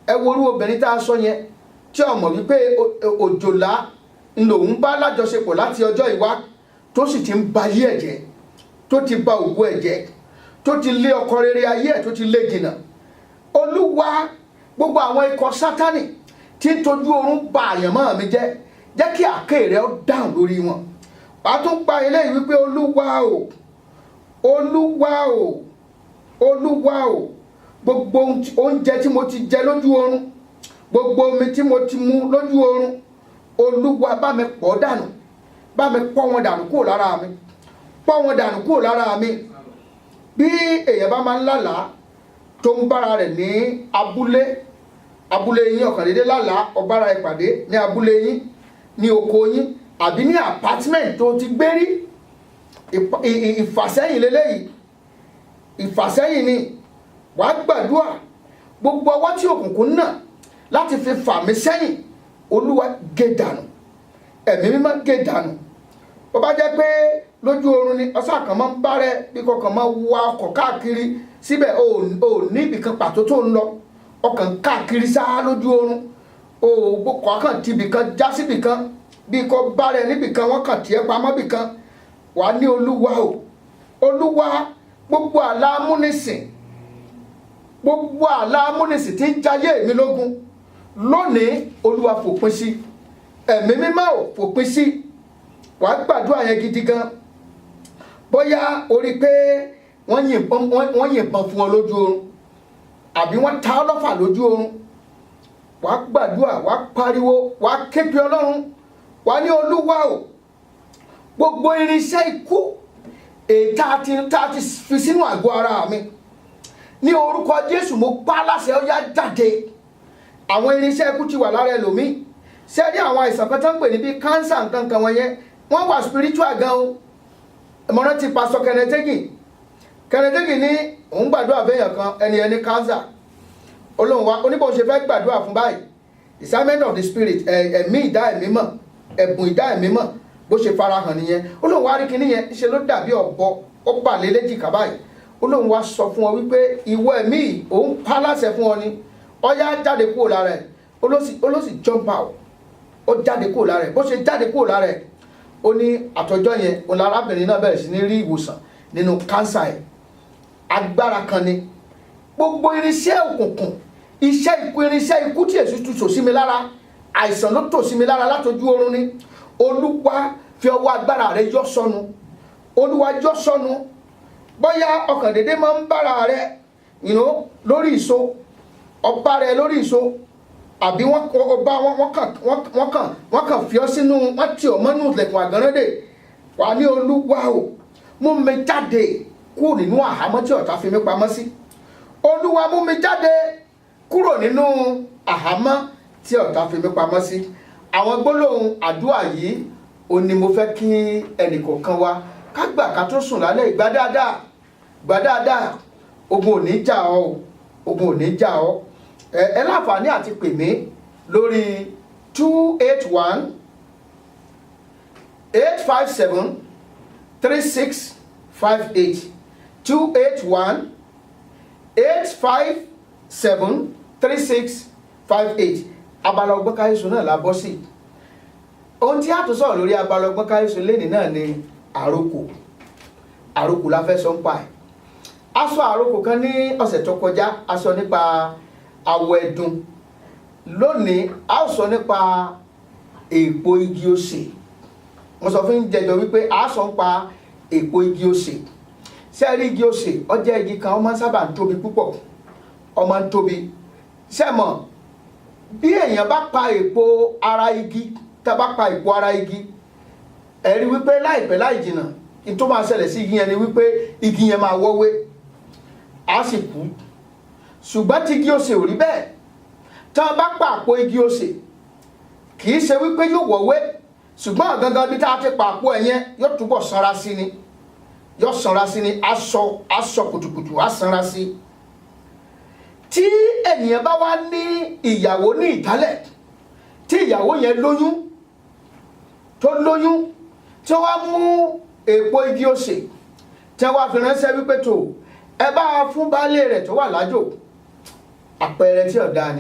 ẹ wo orú obìnrin tá a sọ yẹn tí ó mọ̀ wípé òjòlá lòun bá lájọṣepọ̀ láti ọjọ́ ìwá tó sì ti ń bayé ẹ̀ jẹ́ tó ti ba ògo ẹ̀ jẹ́ tó ti lé ọkọ rere ayé ẹ̀ tó ti lé jìnnà Olúwa gbogbo àwọn ikọ̀ Sátánì tí ń tojú oorun ba àyànmọ́ mi jẹ́ kí àáké rẹ̀ ó dáhùn lórí wọn wàá tún pa eléyìí wípé Olúwa o Olúwa o Olúwa o gbogbo oúnjẹ tí mo ti jẹ lójú oorun, gbogbo omi tí mo ti mu lójú oorun, Olúwa bá mi pọ̀ dànù, bá mi pọ̀ wọn dànù kúrò lára mi, pọ̀ wọn dànù kúrò lára mi. Bí èèyàn bá máa ń lálàá tó ń bára rẹ̀ ní abúlé yín, ọ̀kàn dédé lálàá ọbára ìpàdé ní abúlé yín, ní oko yín, àbí ní apartment tó ti gbé rí, ìfàsẹ́yìn lélẹ́yìí, ìfàsẹ́yìn ni. Wàá gbàdúrà gbogbo ọwọ́ tí òkùnkùn náà láti fi fà mí sẹ́yìn, Olúwa gé dànù, ẹ̀mí mímọ́ gé dànù. Bó bá jẹ́ pé lójú oorun ni ọ̀sán kan máa ń bá rẹ bí kọkàn máa wa ọkọ̀ káàkiri síbẹ̀ ò ní ibìkan pàtó tó ń lọ, ọkàn káàkiri sáá lójú oorun, kọ̀ kàn ti ibìkan já síbìkan bí kò bá rẹ níbìkan wọ́n kàn tiẹ̀ pamọ́ bìkan. Wàá ní Olúwa o, Olúwa gbogbo àlá amúnisìn tí ń jayé mi lógun lónìí, Olúwa fòpin sí, ẹ̀mí mímọ́ ò fòpin sí. Wàá gbàdúrà yẹn gidi gan. Bóyá o rí pé wọ́n yìnbọn fún ọ lójú oorun, àbí wọ́n ta ọ́ lọ́fà lójú oorun, wàá gbàdúrà, wàá pariwo, wàá ké pe Ọlọ́run, wàá ní Olúwa o, gbogbo irinṣẹ́ ikú èyí tá a ti fi sínú àgọ́ ara mi, ní orúkọ Jésù mo pa láṣẹ ó yá jáde. Àwọn irinṣẹ́ ikú ti wà lára ẹlòmíì. Ṣé rí àwọn àìsàn kan tó ń pè ní bí kánsà nǹkan kan wọ̀nyẹn, wọ́n wà spiritual gan o. Ìmọ̀ràn ti Pastor Kenneth Hagin ní òun gbàdúrà fẹ́yàn kan, ẹni kánsà. Olóhùn wa oníbò ṣe fẹ́ gbàdúrà fún báyìí, discernment of the spirit, ẹ̀mí ìdá ẹ̀mí mọ̀, ẹ̀bùn ìdá ẹ̀mí mọ̀ bó ṣe farahàn nìyẹn. Olóhùn wa rí kinní yẹn ṣe ló dàbí ọ̀bọ, ó bà lé léjìká báyìí. Olóhùn wa sọ fún ọ wípé ìwọ ẹ̀mí òun pa láṣẹ fún ọ ni, ó yá jáde kúrò lára ẹ̀. Olóṣì jump out, ó jáde kúrò lára ẹ̀. Bó ṣe jáde kúrò lára ẹ̀, ó ní àtọjọ́ yẹn òun arábìnrin náà bẹ̀rẹ̀ sí ní rí ìwòsàn nínú kánsà ẹ̀. Agbára kan ni gbogbo irinṣẹ́ òkùnkùn, irinṣẹ́ ikú tí èṣù tò sí mi lára, àìsàn ló tò sí mi lára látojú oorun ni. Olúwa fi ọwọ́ agbára rẹ̀ yọ sọnù, Olúwa yọ sọnù. Bóyá ọkàn dédé máa ń bára rẹ̀ lórí ìso, ọba rẹ̀ lórí ìso, àbí wọ́n kàn fi ọ́ sínú, wọ́n ti ọ̀ mọ́nú ilẹ̀kùn àgànrẹ́dẹ̀. Wà ní Olúwa o, mú mi jáde kúrò nínú àhámọ́ tí ọ̀tá fi mí pamọ́ sí. Olúwa mú mi jáde kúrò nínú àhámọ́ tí ọ̀tá fi mí pamọ́ sí. Àwọn gbólóhùn àdúrà yìí ò ní mo fẹ́ kí ẹnìkọ̀ọ̀kan wa ká gbà ká tó sùn lálẹ́. Gbà dáadáa, ogun ò ní jà ọ́ o, ogun ò ní jà ọ́. Ẹ láǹfààní àti pè mí lórí 281 857 3658 281 857 3658. Abala ọgbọ́n káyéṣu náà la bọ́ sí. Ohun tí a tún sọ̀rọ̀ lórí abala ọgbọ́n káyéṣu lénìí náà ni àrokò la fẹ́ sọ ń pa ẹ̀. A sọ àrokò kan ní ọ̀sẹ̀ tó kọjá, a sọ nípa àwọ̀ ẹ̀dùn. Lónìí a ó sọ nípa èèpo igi osè. Mo sọ fún jẹjọ wípé a sọ ń pa èèpo igi osè. Ṣé rí igi osè, ó jẹ́ igi kan, ó máa ń sábà ń tóbi púpọ̀, ó máa ń tóbi. Ṣé mọ̀ bí èèyàn bá pa èèpo ara igi, tá bá pa èèpo ara igi, ẹ rí wípé láìpẹ́ láì jìnnà in tó máa ṣẹlẹ̀ sí igi yẹn ni wípé igi yẹn máa wọ́wé, á sì kú. Ṣùgbọ́n tí igi osè ò rí bẹ́ẹ̀. Tá bá pa àpò igi osè, kì í ṣe wípé yóò wọ́wé, ṣùgbọ́n gangan bí tá a ti pa àpò ẹ̀yẹn yóò túbọ̀ sanra sí ni, aṣọ kùtùkùtù á sanra sí. Tí ènìyàn bá wá ní ìyàwó ní ìdálẹ̀, tí ìyàwó yẹn lóyún, tí wọ́n wá mú èèpo igi osè, tí wọ́n wá fi ránṣẹ́ wípé tó ẹ bá fún baálé rẹ̀ tó wà lájò, àpẹẹrẹ tí ọ̀dá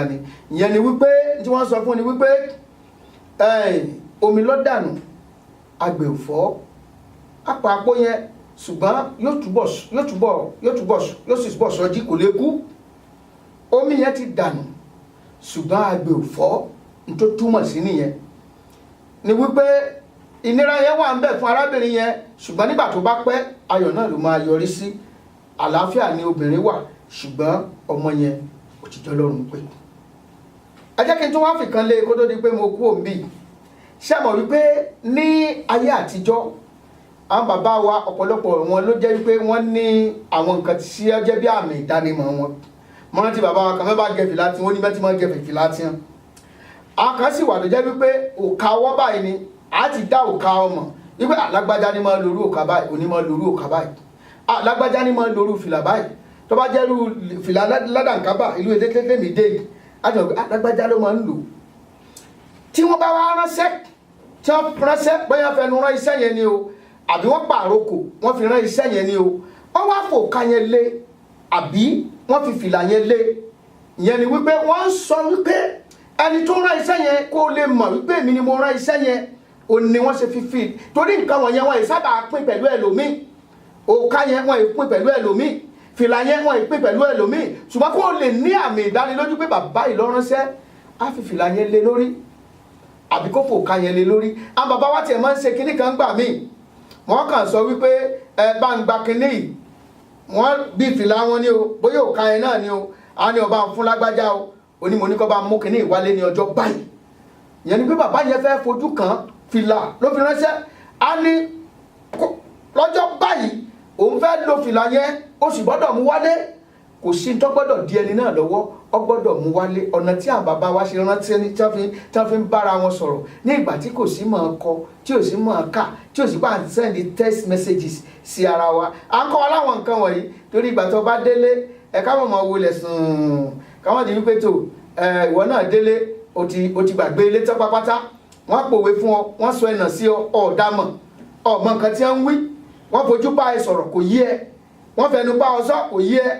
ni. Ìyẹn ni wípé tí wọ́n sọ fún ni wípé omi ló dànù, agbè ò fọ́, apá àpò yẹn, ṣùgbọ́n yóò sì bọ̀ sọ́jí, kò lè kú. Omi yẹn ti dànù ṣùgbọ́n agbè ò fọ́. N tó túmọ̀ sí nìyẹn ni wípé ìnira yẹn wà ń bẹ fún arábìnrin yẹn, ṣùgbọ́n nígbà tó bá pẹ́ ayọ̀ náà ló máa yọrí sí. àlàáfíà ni obìnrin wà ṣùgbọ́n ọmọ yẹn òtítọ́ lọ́rùn pé ẹ jẹ́ kí n tún wá fìkan lé kó tó di pé mo kú òǹbí ṣé mọ̀ wípé ní ayé àtijọ́ àwọn bàbá wa ọ̀pọ̀lọpọ̀ wọn ló jẹ́ wípé wọ́n ní àwọn nǹkan tí ó jẹ́ bí àmì ìdánimọ̀ wọn mo rántí bàbá wa kan mẹ́bàá gẹ fìlà tí wọ́n ní mẹ́tí máa gẹ fìlà tí wọn àwọn kan sì wà tó jẹ́ wípé òkà ọwọ́ báyìí ni a ti dá òkà ọmọ wípé alágbájá ni máa lórí òkà báyìí òní máa lórí òkà báyìí alágbájá ni máa lórí fìlà báyìí tó bá jẹ́ fìlà ládàǹkábà ìlú èdè mi dé yìí a ti mọ̀ pé alágbájá ló máa ń lò tí wọ́n bá wá ránṣẹ́ tí wọ́n ránṣẹ́ bóyá fẹnu rán iṣẹ́ yẹn ni o àbí wọ́n pàrókò wọ́n fi rán iṣẹ́ yẹn ni o wọ́n wá fòkà yẹn lé àbí wọ́n fi fìlà yẹn lé ìyẹn ni wípé wọ́n ń sọ wípé ẹni tó rán iṣẹ́ yẹn kó lè mọ̀ wípé èmi ni mo rán iṣẹ́ yẹn ò ní wọ́n ṣe fi torí nǹkan wọ̀nyẹn wọ́n sábà pín pẹ̀lú ẹlòmíì òkà yẹn wọ́n pín pẹ̀lú ẹlòmíì fìlà yẹn wọ́n pín pẹ̀lú ẹlòmíì ṣùgbọ́n kó lè ní àmì ìdánilójú pé bàbá yìí ló ránṣẹ́ á fi fìlà yẹn lé lórí àbí kó fòkà yẹn lé lórí àwọn bàbá wa tiẹ̀ máa ń ṣe kinní kan gbà míì wọ́n kàn sọ wípé ẹ bá ń gba kinní yìí wọ́n bí fìlà wọn ni o bóyá òkà yẹn náà ni o àwọn ni ọba ń fún lágbájá o onímọ̀ ní kọ́ bá mú kinní ìwálé ní ọjọ́ báyìí ìyẹn ni pé bàbá yẹn fẹ́ fojú kan fìlà ló fi ránṣẹ́ á ní lọ́jọ́ báyìí òun fẹ́ lo fìlà yẹn ó sì gbọ́dọ̀ mú wálé kò sí tó gbọ́dọ̀ di ẹni náà lọ́wọ́ ó gbọ́dọ̀ mú wálé ọ̀nà tí àwọn bàbá wa ṣe rántí ní tí wọ́n fi ń bára wọn sọ̀rọ̀ ní ìgbà tí kò sí mọ̀ kọ tí ò sí mọ̀ ká tí ò sí bá ń send text messages sí ara wa à ń kọ́ wa láwọn nǹkan wọ̀nyí torí ìgbà tó bá délé ẹ káwọn mọ̀ wọlé sùn káwọn di wípé tó ìwọ náà délé o ti gbàgbé ilé tán pápátá wọ́n pòwe fún ọ wọ́n sọ ẹ̀nà sí ọ ọ̀dàmọ̀ ọmọ nǹkan tí wọ́n ń wí wọ́n fojú bá ẹ sọ̀rọ̀ kò yé ẹ wọ́n fẹnu bá ọ sọ kò yé ẹ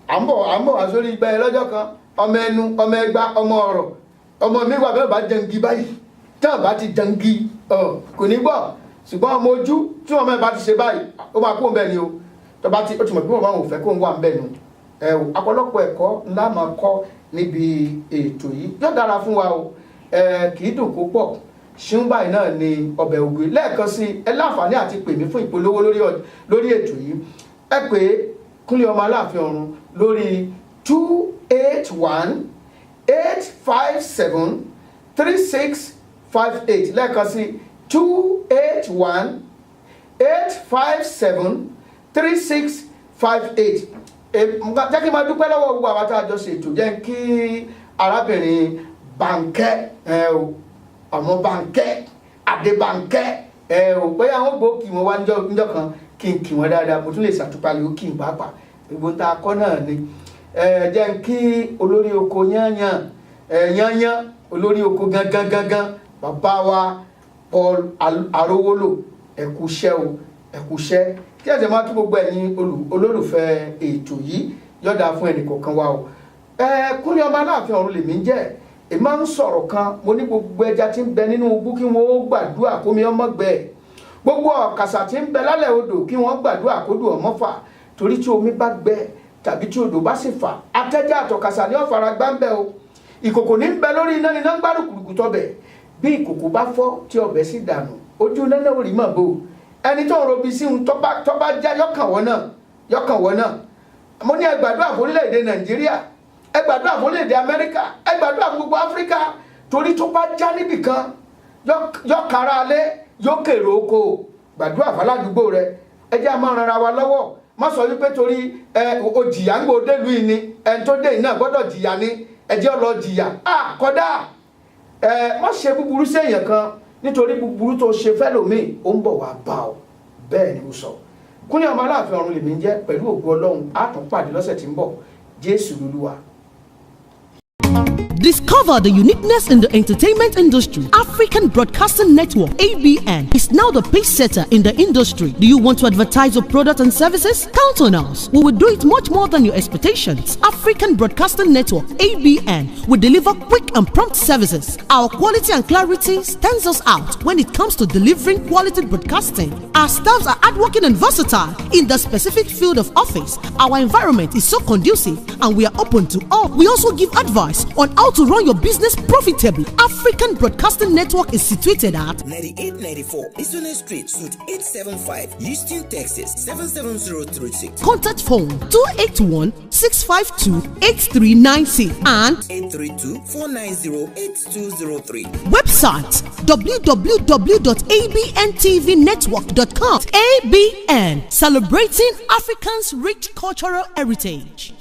à ń bọ̀ wá sórí ìgbà ẹ lọ́jọ́ kan ọmọ ẹnu ọmọ ẹgbá ọmọ ọ̀rọ̀ ọmọ mi wà bẹ́ẹ̀ bá jẹngi báyìí tí wọ́n bá ti jẹngi kò ní gbọ́ ṣùgbọ́n ọmọ ojú tí wọ́n mẹ́ẹ̀ bá ti ṣe báyìí ó máa kó ń bẹ́ẹ̀ ni o tó bá ti ó ti mọ̀ pé wọ́n bá wọn ò fẹ́ kó ń wà ń bẹ́ẹ̀ nu ọ̀pọ̀lọpọ̀ ẹ̀kọ́ ńlá máa kọ́ níbi ètò yìí yóò dára fún wa o kì í dùn kó pọ̀ ṣíún báyìí náà ni ọbẹ̀ ògùn lẹ́ẹ̀kan sí ẹ láǹfààní àti pè mí fún ìpolówó lórí ètò yìí ẹ pé Kúnlé ọmọ Aláàfin Ọ̀run lórí 281-857-3658 lẹ́ẹ̀kan sí 281-857-3658 jẹ́ kí n máa dúpẹ́ lọ́wọ́ gbogbo àwọn tá a jọ ṣètò jẹ́ kí arábìnrin Bánkẹ́ ọmọ Bánkẹ́ Adébánkẹ́ bóyá àwọn gbòógì wọn wá níjọ́ kan kí n kì wọ́n dáadáa mo tún lè ṣàtúpalẹ̀ ó kí n pàápàá gbogbo tá a kọ́ náà ni jẹ́ kí olórí oko yányán olórí oko gangan bàbá wa Paul Arówólò ẹ̀kúṣẹ́ o ẹ̀kúṣẹ́ kí ẹ̀jẹ̀ máa kí gbogbo ẹ̀yin olólùfẹ́ ètò yìí yọ̀dà fún ẹnì kọ̀ọ̀kan wa o Kúnlé ọmọ Aláàfin Ọ̀run lèmi ń jẹ́ èmi máa ń sọ̀rọ̀ kan mo ní gbogbo ẹja tí ń bẹ nínú ubú kí wọ́n ó gbàdúrà kómi ọmọ gbẹ gbogbo ọ̀kàsà tí ń bẹ lálẹ́ odò kí wọ́n gbàdúrà kódò ọmọ fà torí tí omi bá gbẹ tàbí tí odò bá sì fà atẹ́já àtọ̀kàsà ní ọ̀fara gbáǹbẹ̀ o ìkòkò ní ń bẹ lórí iná ní gbárù kùrùkù tọbẹ̀ bí ìkòkò bá fọ́ tí ọbẹ̀ sì dànù ojú nẹ́nẹ́ ò rí mọ̀ bò ẹni tó ń robi sí un tó bá já yọkàn wọ́n náà mo ní ẹ gbàdúrà fún orílẹ̀-èdè Nàìjíríà ẹ gbàdúrà fún orílẹ̀-èdè Amẹ́ríkà ẹ gbàdúrà fún gbogbo Áfíríkà torí tó bá já níbìkan yọkàrá alẹ́ yókèrè oko gbàdúrà fàládùúgbò rẹ ẹ jẹ́ a máa ran ara wa lọ́wọ́ má sọ wípé torí o jìyà ń gbò délùú yìí ni ẹni tó dé yìí náà gbọ́dọ̀ jìyà ni ẹ jẹ́ lọ jìyà kódà má ṣe búburú sí èèyàn kan nítorí búburú tó ṣe fẹ́lòmíì ó ń bọ̀ wá bá ọ bẹ́ẹ̀ ni mo sọ Kúnlé ọmọ Aláàfin Ọ̀run lèmi ń jẹ́ pẹ̀lú ògo Ọlọ́run á tún pàdé lọ́sẹ̀ tí ń bọ̀ Jésù lolúwa. Discover the uniqueness in the entertainment industry. African Broadcasting Network, ABN, is now the pace setter in the industry. Do you want to advertise your product and services? Count on us. We will do it much more than your expectations. African Broadcasting Network, ABN, will deliver quick and prompt services. Our quality and clarity stands us out when it comes to delivering quality broadcasting. Our staffs are hardworking and versatile in the specific field of office. Our environment is so conducive and we are open to all. We also give advice on how how to run your business profitably. African Broadcasting Network is situated at 9894 Isone Street, Suite 875, Houston, Texas 77036. Contact phone 281-652-8396 and 832-490-8203. website www.abntvnetwork.com. ABN, celebrating Africans' rich cultural heritage.